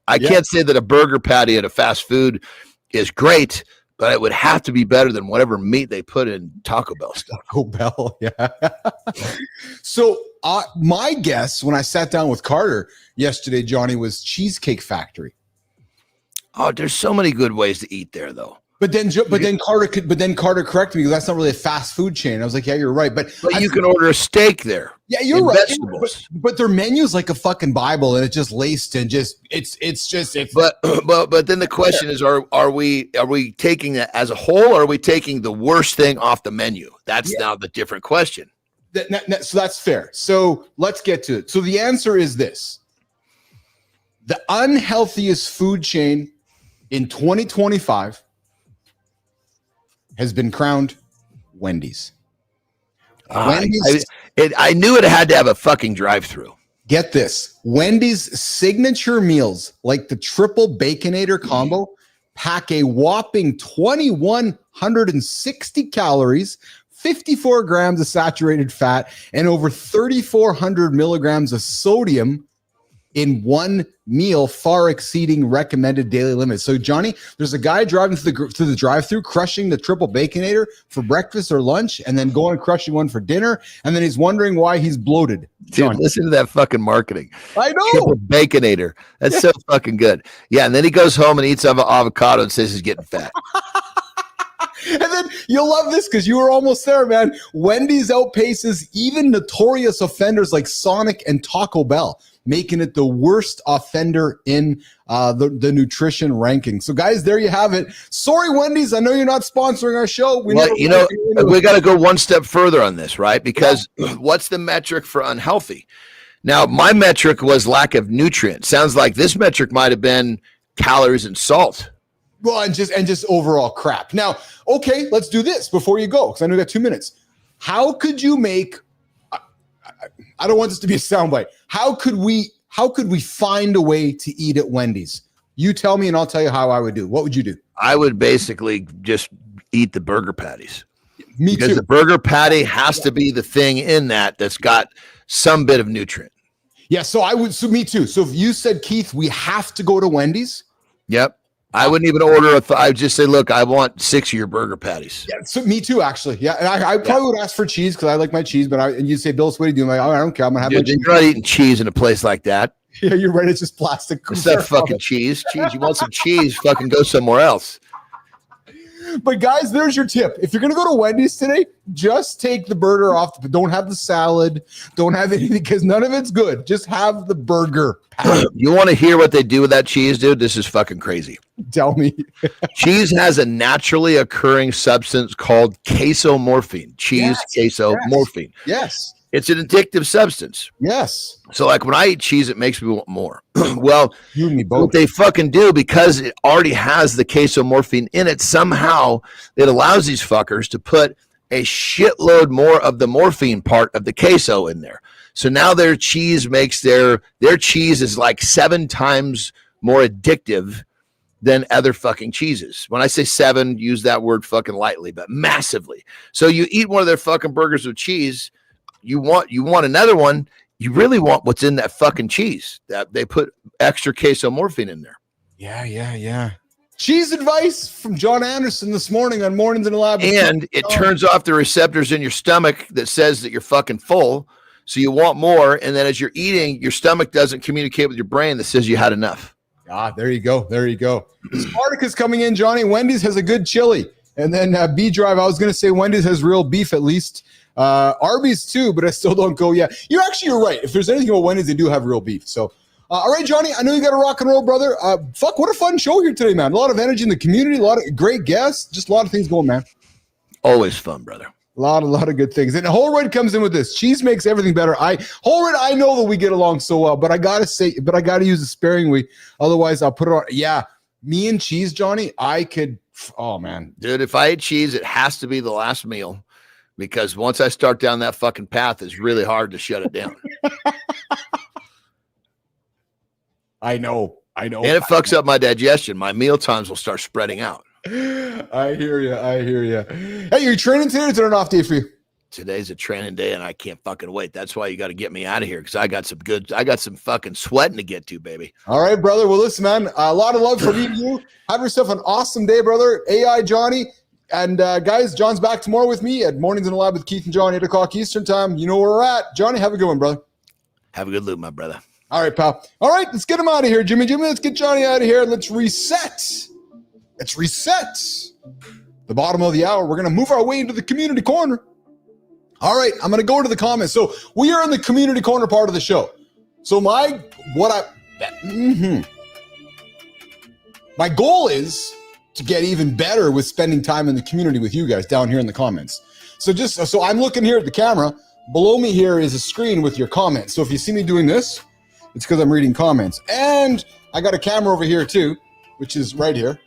I can't say that a burger patty at a fast food is great, but it would have to be better than whatever meat they put in Taco Bell stuff. Taco Bell, yeah. So my guess when I sat down with Carter yesterday, Johnny, was Cheesecake Factory. Oh, there's so many good ways to eat there, though. But then Carter corrected me because that's not really a fast food chain. I was like, yeah, you're right. But you can order a steak there. Yeah, you're right. But their menu's like a fucking Bible, and it's just laced and just it's. But then the question is, are we taking that as a whole, or are we taking the worst thing off the menu? That's now the different question. So that's fair. So let's get to it. So the answer is this: the unhealthiest food chain in 2025 has been crowned Wendy's. Wendy's. I knew it had to have a fucking drive-through. Get this. Wendy's signature meals, like the triple Baconator combo, pack a whopping 2,160 calories, 54 grams of saturated fat, and over 3,400 milligrams of sodium in one meal, far exceeding recommended daily limits. So, Johnny, there's a guy driving through the drive-thru, crushing the triple Baconator for breakfast or lunch, and then going and crushing one for dinner, and then he's wondering why he's bloated. Dude, listen to that fucking marketing. I know. Triple Baconator. That's so fucking good. Yeah, and then he goes home and eats avocado and says he's getting fat. And then you'll love this because you were almost there, man. Wendy's outpaces even notorious offenders like Sonic and Taco Bell, making it the worst offender in the nutrition ranking. So, guys, there you have it. Sorry, Wendy's. I know you're not sponsoring our show. We got to go one step further on this, right? Because what's the metric for unhealthy? Now, my metric was lack of nutrients. Sounds like this metric might have been calories and salt. Well, and just overall crap. Now, okay, let's do this before you go, because I know you got 2 minutes. How could you make? I don't want this to be a soundbite. How could we find a way to eat at Wendy's? You tell me, and I'll tell you how I would do. What would you do? I would basically just eat the burger patties. Me because too. The burger patty has to be the thing in that's got some bit of nutrient. Yeah, so I would. So me too. So if you said, Keith, we have to go to Wendy's. Yep. I wouldn't even order I would just say, look, I want 6 of your burger patties. Yeah, so me too, actually. Yeah, and I probably would ask for cheese because I like my cheese. But and you'd say, Bilous, what do you do? I'm like, I don't care. I'm gonna have my cheese. You're not eating cheese in a place like that. Yeah, you're right. It's just plastic. It's not fucking cheese. Cheese. You want some cheese? Fucking go somewhere else. But guys, there's your tip. If you're going to go to Wendy's today, just take the burger off. Don't have the salad. Don't have anything because none of it's good. Just have the burger. You want to hear what they do with that cheese, dude? This is fucking crazy. Tell me. Cheese has a naturally occurring substance called Queso morphine. Morphine. Yes. It's an addictive substance. Yes. So like when I eat cheese, it makes me want more. Well, you and me both. What they fucking do, because it already has the queso morphine in it, somehow it allows these fuckers to put a shitload more of the morphine part of the queso in there. So now their cheese makes their cheese is like 7 times more addictive than other fucking cheeses. When I say 7, use that word fucking lightly, but massively. So you eat one of their fucking burgers with cheese, you want another one. You really want what's in that fucking cheese. That they put extra queso morphine in there. Yeah. Cheese advice from Jon Andersen this morning on Mornings in the Lab. And it turns off the receptors in your stomach that says that you're fucking full. So you want more. And then as you're eating, your stomach doesn't communicate with your brain that says you had enough. There you go. Spartacus coming in, Johnny. Wendy's has a good chili. And then B Drive, I was going to say Wendy's has real beef at least. Arby's too, but I still don't go. Yeah, you're right. If there's anything about Wendy's, they do have real beef. So, all right, Johnny, I know you got a rock and roll, brother. What a fun show here today, man. A lot of energy in the community, a lot of great guests, just a lot of things going, man. Always fun, brother. A lot of good things. And Holroyd comes in with this. Cheese makes everything better. Holroyd, I know that we get along so well, but I gotta use it sparingly. Otherwise, I'll put it on. Yeah, me and cheese, Johnny, I could. Oh man, dude, if I eat cheese, it has to be the last meal. Because once I start down that fucking path, it's really hard to shut it down. I know. And it fucks up my digestion. My meal times will start spreading out. I hear you. Hey, you're training today or is it an off day for you? Today's a training day and I can't fucking wait. That's why you got to get me out of here because I got some fucking sweating to get to, baby. All right, brother. Well, listen, man, a lot of love from you. Have yourself an awesome day, brother. AI Johnny. And guys, John's back tomorrow with me at Mornings in the Lab with Keith and John, 8 o'clock Eastern time. You know where we're at. Johnny, have a good one, brother. Have a good loop, my brother. All right, pal. All right, let's get him out of here, Jimmy. Let's get Johnny out of here. Let's reset. The bottom of the hour. We're going to move our way into the community corner. All right, I'm going to go to the comments. So we are in the community corner part of the show. So my goal is to get even better with spending time in the community with you guys down here in the comments. So I'm looking here at the camera. Below me here is a screen with your comments. So if you see me doing this, it's because I'm reading comments. And I got a camera over here too, which is right here.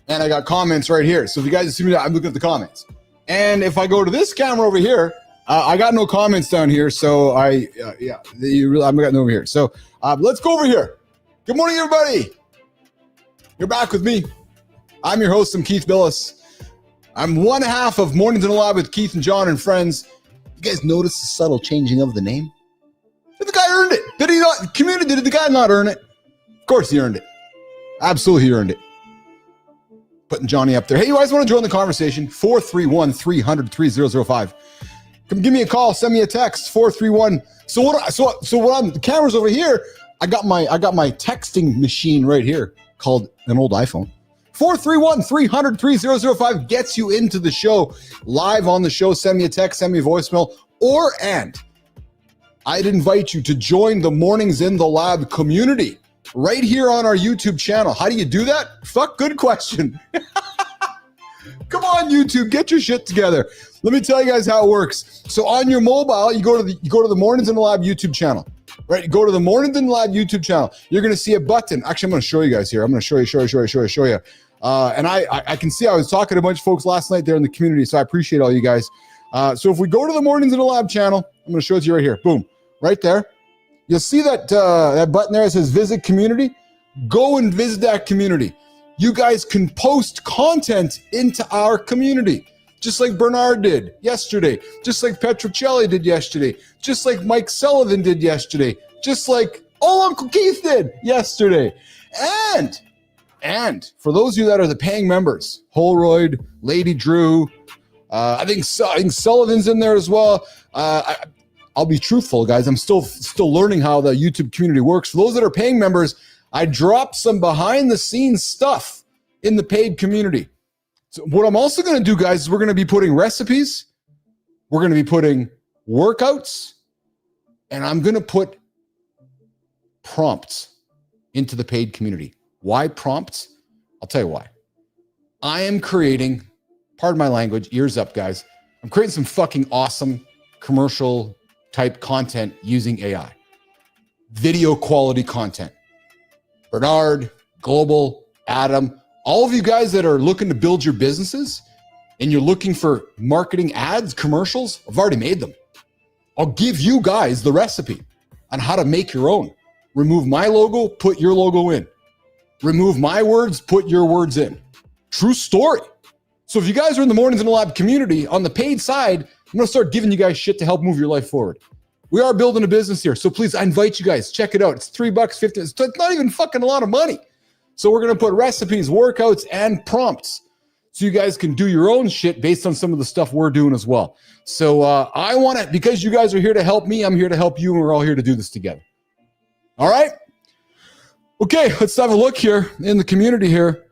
And I got comments right here. So if you guys see me, I'm looking at the comments. And if I go to this camera over here, I got no comments down here. So I'm got no over here. So let's go over here. Good morning, everybody. You're back with me. I'm your host, I'm Keith Bilous. I'm one half of Mornings in the Lab with Keith and John and friends. You guys notice the subtle changing of the name? The guy earned it. Did he not? Community, did the guy not earn it? Of course he earned it. Absolutely he earned it. Putting Johnny up there. Hey, you guys want to join the conversation? 431-300-3005. Come give me a call, send me a text, 431. The camera's over here. I got my texting machine right here called an old iPhone. 431-300-3005 gets you into the show, live on the show. Send me a text, send me a voicemail, and I'd invite you to join the Mornings in the Lab community right here on our YouTube channel. How do you do that? Good question. Come on, YouTube, get your shit together. Let me tell you guys how it works. So on your mobile, you go to the Mornings in the Lab YouTube channel. Right, you go to the Mornings in the Lab YouTube channel. You're going to see a button. Actually, I'm going to show you guys here. I'm going to show you. And I can see I was talking to a bunch of folks last night there in the community, so I appreciate all you guys. So if we go to the Mornings in the Lab channel, I'm going to show it to you right here. Boom, right there. You'll see that that button there that says Visit Community. Go and visit that community. You guys can post content into our community, just like Bernard did yesterday, just like Petrocelli did yesterday, just like Mike Sullivan did yesterday, just like Uncle Keith did yesterday. And for those of you that are the paying members, Holroyd, Lady Drew, I think Sullivan's in there as well. I'll be truthful, guys. I'm still learning how the YouTube community works. For those that are paying members, I dropped some behind the scenes stuff in the paid community. So what I'm also going to do, guys, is we're going to be putting recipes. We're going to be putting workouts, and I'm going to put prompts into the paid community. Why prompts? I'll tell you why. I am creating, pardon my language, ears up, guys. I'm creating some fucking awesome commercial type content using AI. Video quality content. Bernard, Global, Adam, all of you guys that are looking to build your businesses and you're looking for marketing ads, commercials, I've already made them. I'll give you guys the recipe on how to make your own. Remove my logo, put your logo in. Remove my words, put your words in. True story. So if you guys are in the Mornings in the Lab community, on the paid side, I'm going to start giving you guys shit to help move your life forward. We are building a business here. So please, I invite you guys, check it out. It's $3.50. It's not even fucking a lot of money. So we're going to put recipes, workouts, and prompts so you guys can do your own shit based on some of the stuff we're doing as well. So I want to, because you guys are here to help me, I'm here to help you, and we're all here to do this together. All right? Okay, let's have a look here in the community here.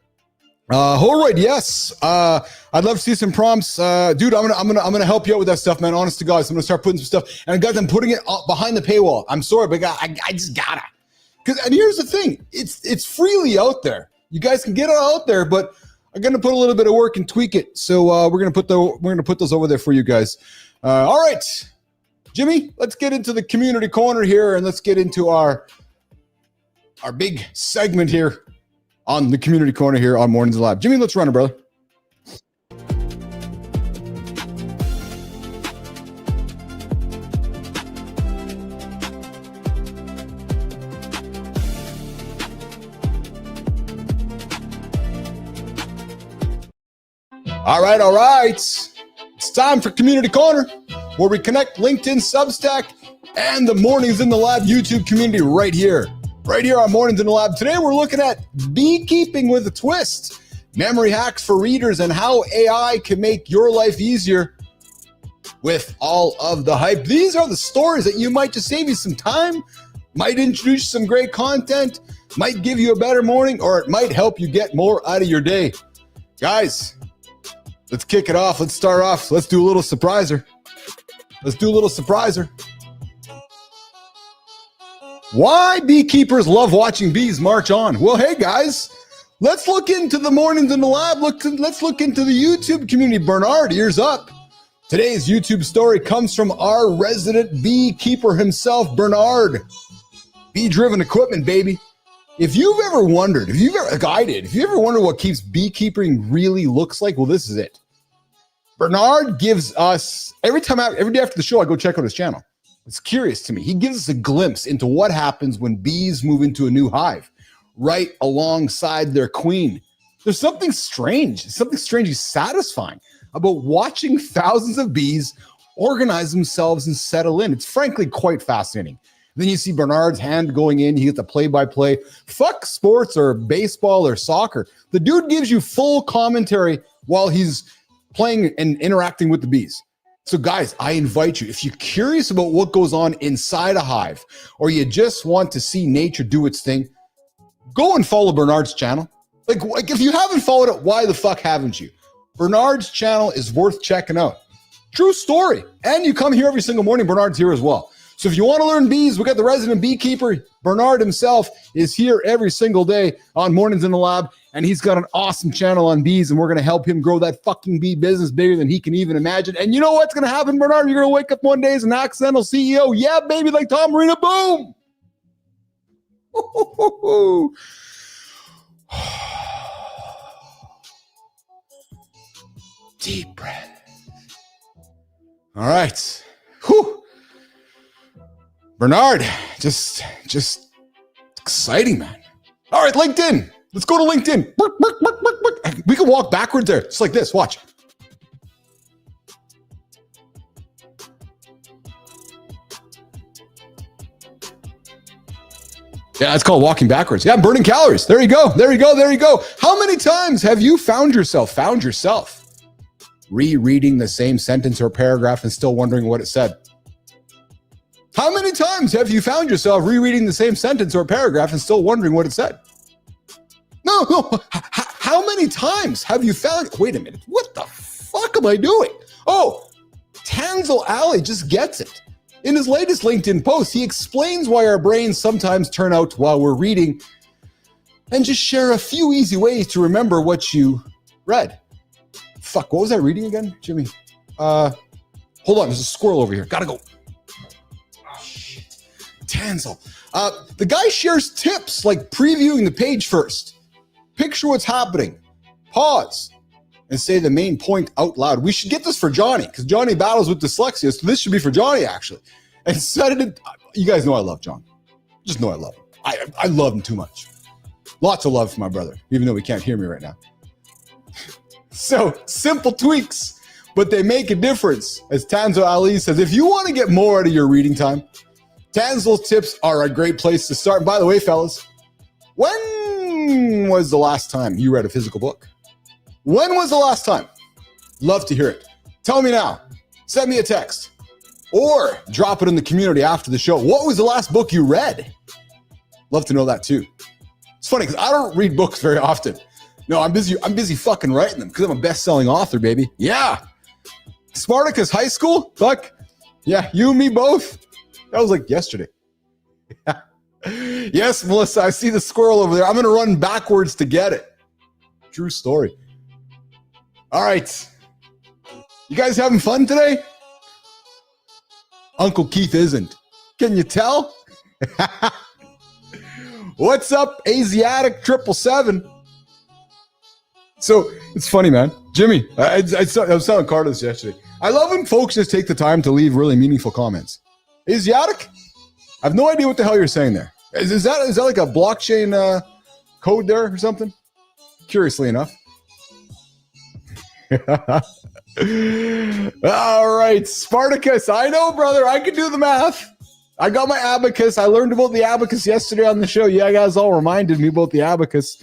Holroyd, yes. I'd love to see some prompts. Dude, I'm gonna help you out with that stuff, man. Honest to God. So I'm gonna start putting some stuff. And guys, I'm putting it behind the paywall. I'm sorry, but I just gotta. And here's the thing, it's freely out there. You guys can get it out there, but I'm gonna put a little bit of work and tweak it. So we're gonna put those over there for you guys. All right, Jimmy, let's get into the community corner here, and let's get into our big segment here on the community corner here on Mornings in the Lab. Jimmy, let's run it, brother. All right. It's time for Community Corner, where we connect LinkedIn, Substack, and the Mornings in the Lab YouTube community right here on Mornings in the Lab. Today, we're looking at beekeeping with a twist, memory hacks for readers, and how AI can make your life easier with all of the hype. These are the stories that you might just save you some time, might introduce some great content, might give you a better morning, or it might help you get more out of your day. Guys, let's kick it off. Let's start off. Let's do a little surpriser. Why beekeepers love watching bees march on. Well, hey guys, let's look into the Mornings in the Lab. Let's look into the YouTube community. Bernard, ears up. Today's YouTube story comes from our resident beekeeper himself, Bernard. Bee-driven equipment, baby. If you've ever wondered, like I did, if you ever wonder what keeps beekeeping really looks like, well, this is it. Bernard gives us, every day after the show, I go check out his channel. It's curious to me. He gives us a glimpse into what happens when bees move into a new hive, right alongside their queen. There's something strangely satisfying about watching thousands of bees organize themselves and settle in. It's frankly quite fascinating. Then you see Bernard's hand going in. He gets the play-by-play. Fuck sports or baseball or soccer. The dude gives you full commentary while he's playing and interacting with the bees. So guys, I invite you, if you're curious about what goes on inside a hive, or you just want to see nature do its thing, go and follow Bernard's channel. Like if you haven't followed it, why the fuck haven't you? Bernard's channel is worth checking out. True story. And you come here every single morning. Bernard's here as well. So if you want to learn bees, we got the resident beekeeper. Bernard himself is here every single day on Mornings in the Lab. And he's got an awesome channel on bees. And we're going to help him grow that fucking bee business bigger than he can even imagine. And you know what's going to happen, Bernard? You're going to wake up one day as an accidental CEO. Yeah, baby, like Tom Marino. Boom. Deep breath. All right. Whew. Bernard, just exciting, man. All right, LinkedIn. Let's go to LinkedIn. We can walk backwards there, just like this. Watch. Yeah, it's called walking backwards. Yeah, I'm burning calories. There you go. There you go. There you go. How many times have you found yourself rereading the same sentence or paragraph and still wondering what it said? How many times have you found yourself rereading the same sentence or paragraph and still wondering what it said? No. How many times have you found, wait a minute, what the fuck am I doing? Oh, Tanzel Alley just gets it. In his latest LinkedIn post, he explains why our brains sometimes turn out while we're reading and just share a few easy ways to remember what you read. Fuck, what was I reading again, Jimmy? Hold on, there's a squirrel over here. Gotta go. Oh, shit. Tanzel. The guy shares tips like previewing the page first. Picture what's happening. Pause. And say the main point out loud. We should get this for Johnny, because Johnny battles with dyslexia, so this should be for Johnny, actually. And set it in. You guys know I love John. Just know I love him. I love him too much. Lots of love for my brother, even though he can't hear me right now. So, simple tweaks, but they make a difference. As Tanzel Ali says, if you want to get more out of your reading time, Tanzel's tips are a great place to start. And by the way, fellas, when was the last time you read a physical book? When was the last time? Love to hear it. Tell me now. Send me a text. Or drop it in the community after the show. What was the last book you read? Love to know that too. It's funny because I don't read books very often. No, I'm busy fucking writing them because I'm a best-selling author, baby. Yeah. Spartacus High School? Fuck. Yeah, you and me both. That was like yesterday. Yes, Melissa, I see the squirrel over there. I'm going to run backwards to get it. True story. All right. You guys having fun today? Uncle Keith isn't. Can you tell? What's up, Asiatic 777? So it's funny, man. Jimmy, I was telling Carlos yesterday. I love when folks just take the time to leave really meaningful comments. Asiatic? I have no idea what the hell you're saying there. Is that like a blockchain code there or something? Curiously enough. All right, Spartacus. I know, brother. I can do the math. I got my abacus. I learned about the abacus yesterday on the show. Yeah, guys all reminded me about the abacus.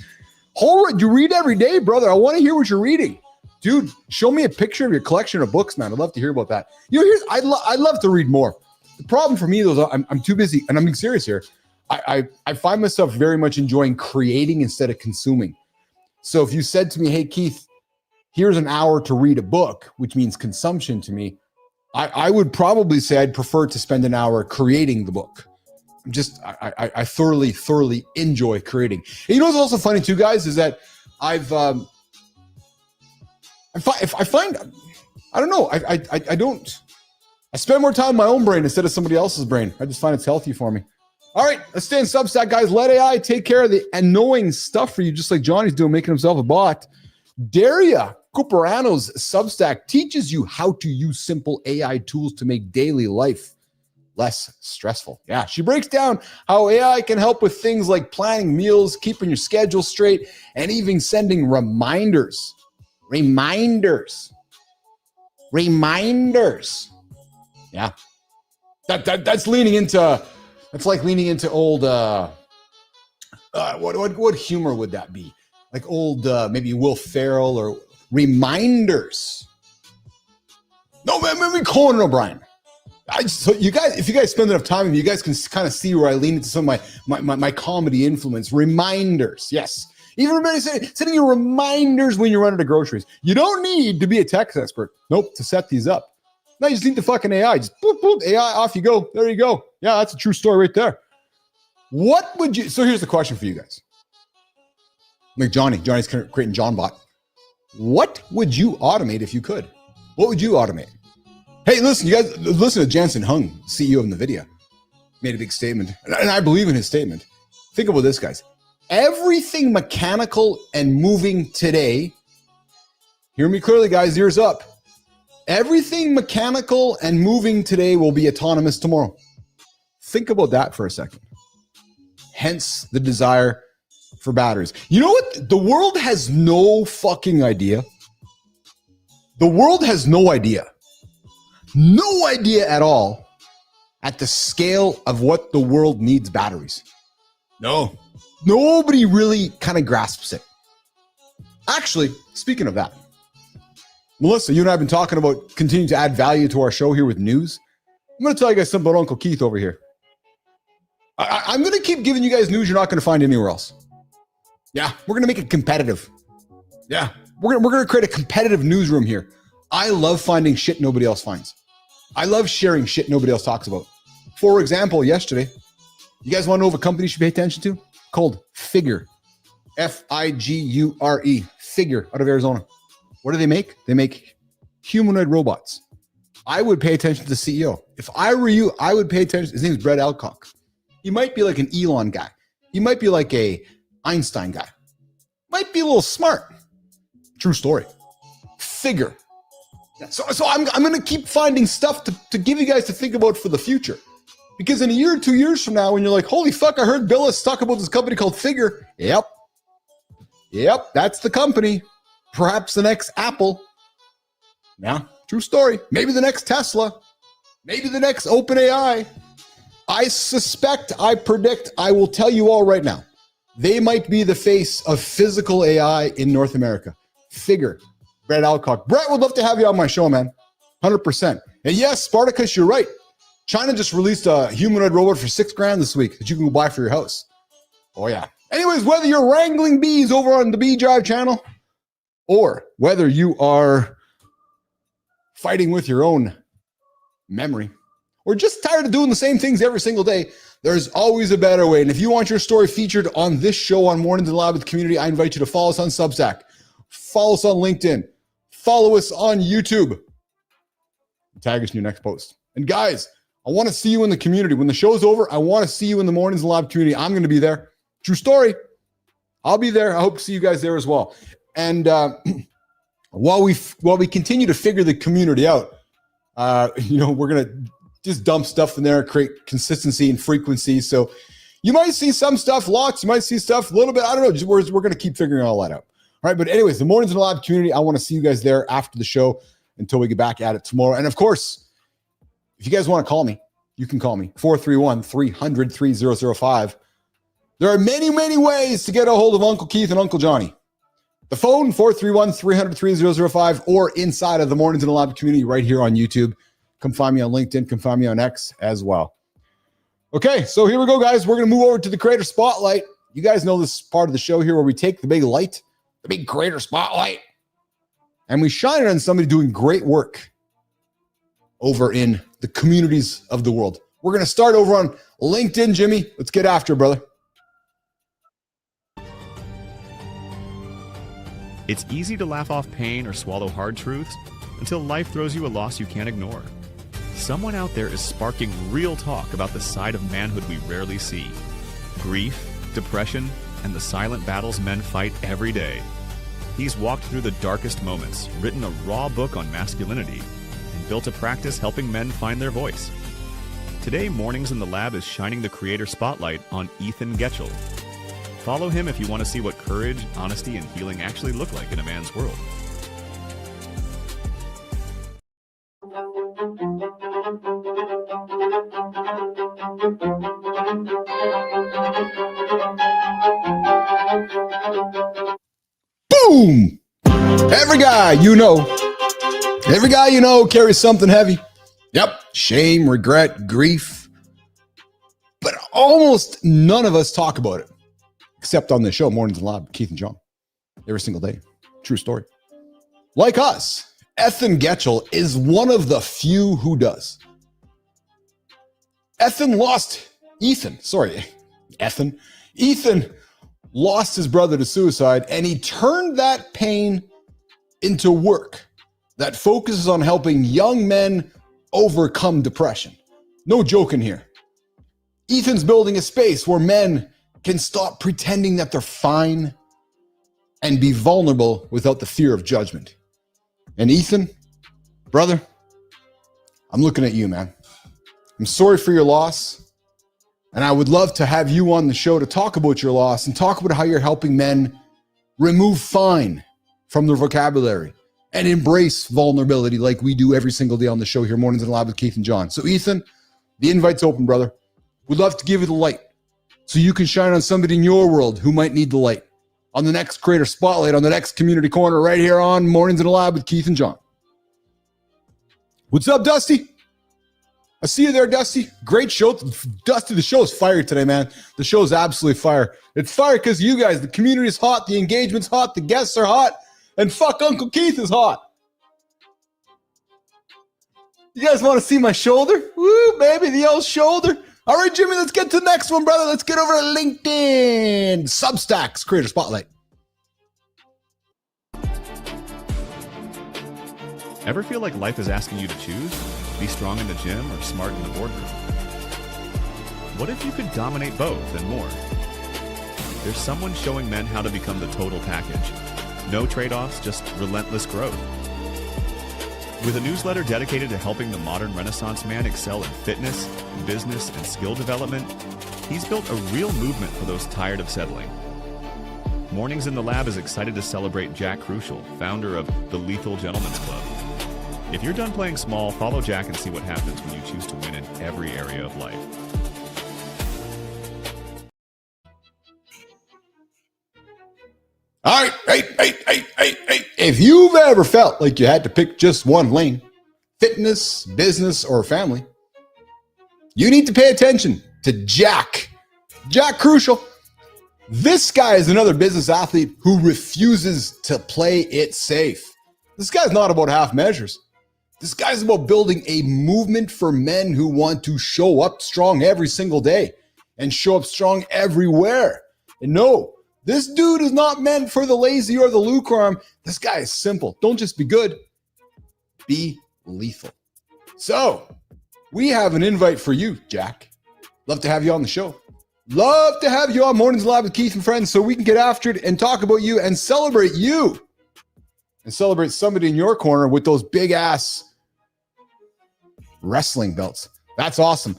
You read every day, brother. I want to hear what you're reading. Dude, show me a picture of your collection of books, man. I'd love to hear about that. I'd love to read more. The problem for me, though, I'm too busy, and I'm being serious here. I find myself very much enjoying creating instead of consuming. So if you said to me, hey, Keith, here's an hour to read a book, which means consumption to me, I would probably say I'd prefer to spend an hour creating the book. I thoroughly enjoy creating. And you know what's also funny too, guys, is that I spend more time in my own brain instead of somebody else's brain. I just find it's healthy for me. All right, let's stay in Substack, guys. Let AI take care of the annoying stuff for you, just like Johnny's doing, making himself a bot. Daria Cuperano's Substack teaches you how to use simple AI tools to make daily life less stressful. Yeah, she breaks down how AI can help with things like planning meals, keeping your schedule straight, and even sending reminders. Yeah. That's leaning into, it's like leaning into old, what humor would that be? Like old, maybe Will Ferrell or reminders. No, maybe Conan O'Brien. So you guys, if you guys spend enough time with me, you guys can kind of see where I lean into some of my comedy influence. Reminders. Yes. Even remember setting your reminders when you're running to groceries. You don't need to be a tech expert, nope, to set these up. No, you just need the fucking AI. Just boop, boop, AI, off you go. There you go. Yeah, that's a true story right there. What would you, so here's the question for you guys. Like Johnny's creating JonBot. What would you automate if you could? What would you automate? Hey, listen, you guys, listen to Jensen Hung, CEO of NVIDIA, made a big statement, and I believe in his statement. Think about this, guys. Everything mechanical and moving today, hear me clearly, guys, ears up. Everything mechanical and moving today will be autonomous tomorrow. Think about that for a second. Hence the desire for batteries. You know what? The world has no fucking idea. The world has no idea. No idea at all at the scale of what the world needs batteries. No. Nobody really kind of grasps it. Actually, speaking of that, Melissa, you and I have been talking about continuing to add value to our show here with news. I'm going to tell you guys something about Uncle Keith over here. I'm going to keep giving you guys news you're not going to find anywhere else. Yeah, we're going to make it competitive. Yeah, we're going to create a competitive newsroom here. I love finding shit nobody else finds. I love sharing shit nobody else talks about. For example, yesterday, you guys want to know of a company you should pay attention to? Called Figure. Figure. Figure, out of Arizona. What do they make? They make humanoid robots. I would pay attention to the CEO. If I were you, I would pay attention. His name is Brett Alcock. He might be like an Elon guy. He might be like a Einstein guy. Might be a little smart. True story. Figure. So I'm going to keep finding stuff to give you guys to think about for the future. Because in a year or 2 years from now, when you're like, holy fuck, I heard Bilous talk about this company called Figure. Yep, that's the company. Perhaps the next Apple. Yeah, true story. Maybe the next Tesla. Maybe the next OpenAI. I suspect, I predict, I will tell you all right now, they might be the face of physical AI in North America. Figure. Brett Alcock. Brett, would love to have you on my show, man. 100%. And yes, Spartacus, you're right. China just released a humanoid robot for $6,000 this week that you can go buy for your house. Oh, yeah. Anyways, whether you're wrangling bees over on the Bee Drive channel or whether you are fighting with your own memory or just tired of doing the same things every single day, there's always a better way. And if you want your story featured on this show on Mornings in the Lab with the Community, I invite you to follow us on Substack, follow us on LinkedIn, follow us on YouTube, tag us in your next post. And guys, I want to see you in the community. When the show's over, I want to see you in the Mornings in the Lab community. I'm going to be there. True story. I'll be there. I hope to see you guys there as well. And while we continue to figure the community out, we're going to just dump stuff in there, create consistency and frequency. So you might see some stuff, lots. You might see stuff a little bit. I don't know. Just, we're going to keep figuring all that out. All right. But anyways, the Mornings in the Lab community, I want to see you guys there after the show until we get back at it tomorrow. And of course, if you guys want to call me, you can call me 431-300-3005. There are many, many ways to get a hold of Uncle Keith and Uncle Johnny. The phone, 431-300-3005, or inside of the Mornings in the Lab community right here on YouTube. Come find me on LinkedIn. Come find me on X as well. Okay, so here we go, guys. We're going to move over to the Creator Spotlight. You guys know this part of the show here where we take the big light, the big Creator Spotlight, and we shine it on somebody doing great work over in the communities of the world. We're going to start over on LinkedIn, Jimmy. Let's get after it, brother. It's easy to laugh off pain or swallow hard truths until life throws you a loss you can't ignore. Someone out there is sparking real talk about the side of manhood we rarely see. Grief, depression, and the silent battles men fight every day. He's walked through the darkest moments, written a raw book on masculinity, and built a practice helping men find their voice. Today, Mornings in the Lab is shining the creator spotlight on Ethan Getchell. Follow him if you want to see what courage, honesty, and healing actually look like in a man's world. Boom! Every guy you know carries something heavy. Yep, shame, regret, grief. But almost none of us talk about it. except on this show, Mornings in the Lab, Keith and Jon, every single day. True story. Like us, Ethan Getchell is one of the few who does. Ethan lost his brother to suicide, and he turned that pain into work that focuses on helping young men overcome depression. No joking here. Ethan's building a space where men can stop pretending that they're fine and be vulnerable without the fear of judgment. And Ethan, brother, I'm looking at you, man. I'm sorry for your loss. And I would love to have you on the show to talk about your loss and talk about how you're helping men remove fine from their vocabulary and embrace vulnerability like we do every single day on the show here, Mornings in the Lab with Keith and Jon. So Ethan, the invite's open, brother. We'd love to give you the light so you can shine on somebody in your world who might need the light on the next Creator Spotlight, on the next Community Corner, right here on Mornings in the Lab with Keith and Jon. What's up, Dusty? I see you there, Dusty. Great show. Dusty, the show is fire today, man. The show is absolutely fire. It's fire because you guys, the community is hot, the engagement's hot, the guests are hot, and fuck Uncle Keith is hot. You guys want to see my shoulder? Woo, baby, the old shoulder. All right, Jimmy, let's get to the next one, brother. Let's get over to LinkedIn. Substacks, Creator Spotlight. Ever feel like life is asking you to choose? Be strong in the gym or smart in the boardroom? What if you could dominate both and more? There's someone showing men how to become the total package. No trade-offs, just relentless growth. With a newsletter dedicated to helping the modern Renaissance man excel in fitness, business, and skill development, he's built a real movement for those tired of settling. Mornings in the Lab is excited to celebrate Jack Crucial, founder of the Lethal Gentlemen's Club. If you're done playing small, follow Jack and see what happens when you choose to win in every area of life. All right, hey. If you've ever felt like you had to pick just one lane, fitness, business, or family, you need to pay attention to Jack Crucial. This guy is another business athlete who refuses to play it safe. This guy's not about half measures. This guy's about building a movement for men who want to show up strong every single day and show up strong everywhere. And no, this dude is not meant for the lazy or the lukewarm. This guy is simple. Don't just be good, be lethal. So we have an invite for you, Jack. Love to have you on the show. Love to have you on Mornings Live with Keith and Friends so we can get after it and talk about you and celebrate you and celebrate somebody in your corner with those big ass wrestling belts. That's awesome.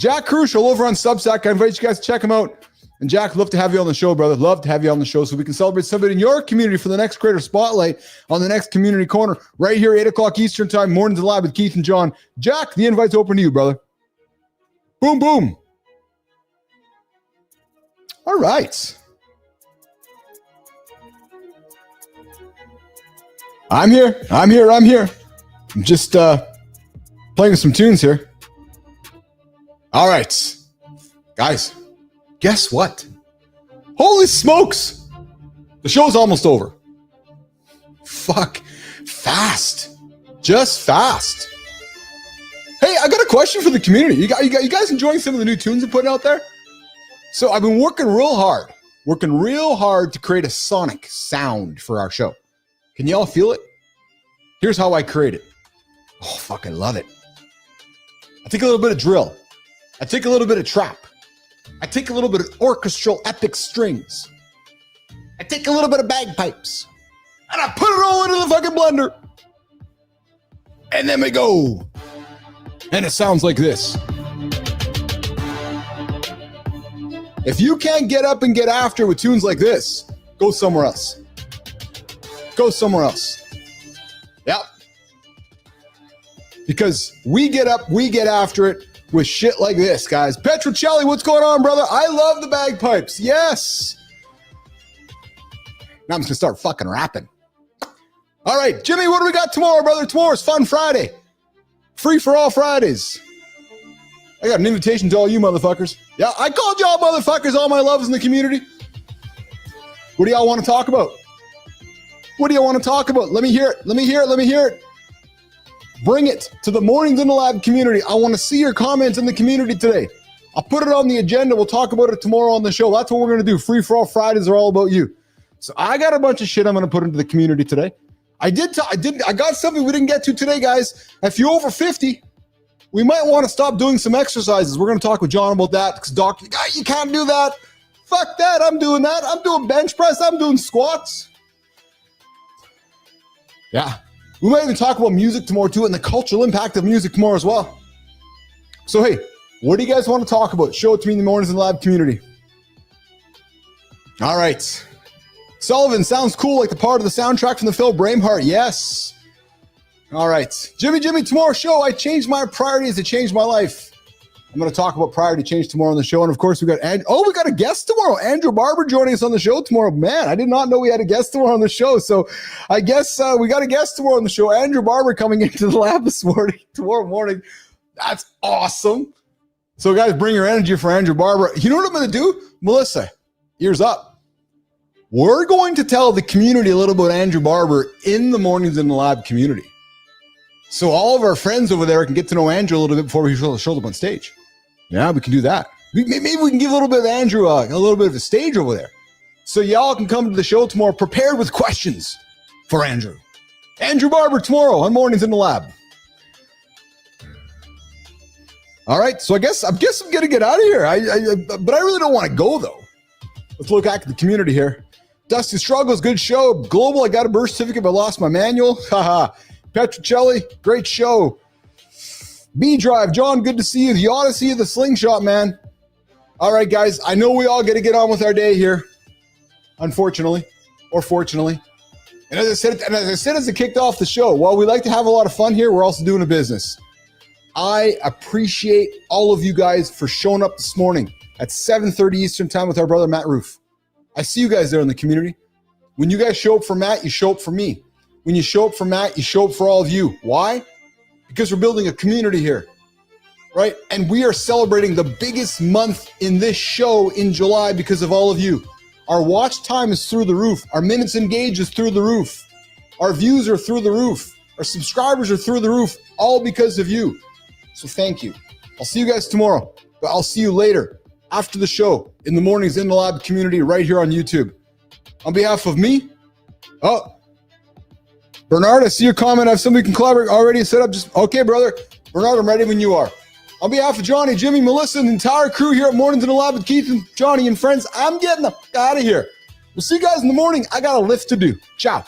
Jack Crucial over on Substack. I invite you guys to check him out. And Jack, love to have you on the show, brother. Love to have you on the show so we can celebrate somebody in your community for the next Creator Spotlight on the next Community Corner right here, 8 o'clock Eastern Time, Mornings Live with Keith and Jon. Jack, the invite's open to you, brother. Boom, boom. All right. I'm here. I'm just playing some tunes here. All right. Guys, guess what? Holy smokes. The show's almost over. Fuck. Fast. Just fast. Hey, I got a question for the community. You guys enjoying some of the new tunes I'm putting out there? So I've been working real hard to create a sonic sound for our show. Can y'all feel it? Here's how I create it. Oh, fucking love it. I take a little bit of drill. I take a little bit of trap. I take a little bit of orchestral epic strings. I take a little bit of bagpipes. And I put it all into the fucking blender. And then we go. And it sounds like this. If you can't get up and get after with tunes like this, go somewhere else. Go somewhere else. Yep. Because we get up, we get after it with shit like this, guys. Petrocelli, what's going on, brother? I love the bagpipes. Yes. Now I'm just going to start fucking rapping. All right, Jimmy, what do we got tomorrow, brother? Tomorrow's Fun Friday. Free for all Fridays. I got an invitation to all you motherfuckers. Yeah, I called y'all motherfuckers, all my loves in the community. What do y'all want to talk about? What do you want to talk about? Let me hear it. Let me hear it. Let me hear it. Bring it to the Mornings in the Lab community. I want to see your comments in the community today. I'll put it on the agenda. We'll talk about it tomorrow on the show. That's what we're going to do. Free for all Fridays are all about you. So I got a bunch of shit I'm going to put into the community today. I got something we didn't get to today, guys. If you're over 50, we might want to stop doing some exercises. We're going to talk with John about that because doctor, you can't do that. Fuck that. I'm doing that. I'm doing bench press. I'm doing squats. Yeah. We might even talk about music tomorrow too and the cultural impact of music tomorrow as well. So, hey, what do you guys want to talk about? Show it to me in the Mornings in the Lab community. All right. Sullivan, sounds cool, like the part of the soundtrack from the film Braveheart. Yes. All right. Jimmy, tomorrow's show, I changed my priorities to change my life. I'm going to talk about priority change tomorrow on the show. And of course, we got a guest tomorrow. Andrew Barber joining us on the show tomorrow. Man, I did not know we had a guest tomorrow on the show. So I guess we got a guest tomorrow on the show. Andrew Barber coming into the lab tomorrow morning. That's awesome. So guys, bring your energy for Andrew Barber. You know what I'm going to do? Melissa, ears up. We're going to tell the community a little about Andrew Barber in the Mornings in the Lab community. So all of our friends over there can get to know Andrew a little bit before we show up on stage. Yeah, we can do that. Maybe we can give a little bit of Andrew a little bit of a stage over there. So y'all can come to the show tomorrow prepared with questions for Andrew. Andrew Barber tomorrow on Mornings in the Lab. All right, so I guess I'm going to get out of here. But I really don't want to go, though. Let's look back at the community here. Dusty Struggles, good show. Global, I got a birth certificate, but lost my manual. Haha. Petrocelli, great show. B-Drive, John, good to see you. The Odyssey of the Slingshot, man. All right, guys, I know we all got to get on with our day here, unfortunately, or fortunately. And as I said as I kicked off the show, while we like to have a lot of fun here, we're also doing a business. I appreciate all of you guys for showing up this morning at 7:30 Eastern time with our brother Matt Roof. I see you guys there in the community. When you guys show up for Matt, you show up for me. When you show up for Matt, you show up for all of you. Why? Because we're building a community here, right? And we are celebrating the biggest month in this show in July because of all of you. Our watch time is through the roof. Our minutes engaged is through the roof. Our views are through the roof. Our subscribers are through the roof, all because of you. So thank you. I'll see you guys tomorrow, but I'll see you later after the show in the Mornings in the Lab community right here on YouTube. On behalf of me, Bernard, I see your comment. I have somebody can collaborate already set up. Okay, brother. Bernard, I'm ready when you are. On behalf of Johnny, Jimmy, Melissa, and the entire crew here at Mornings in the Lab with Keith and Johnny and friends, I'm getting out of here. We'll see you guys in the morning. I got a lift to do. Ciao.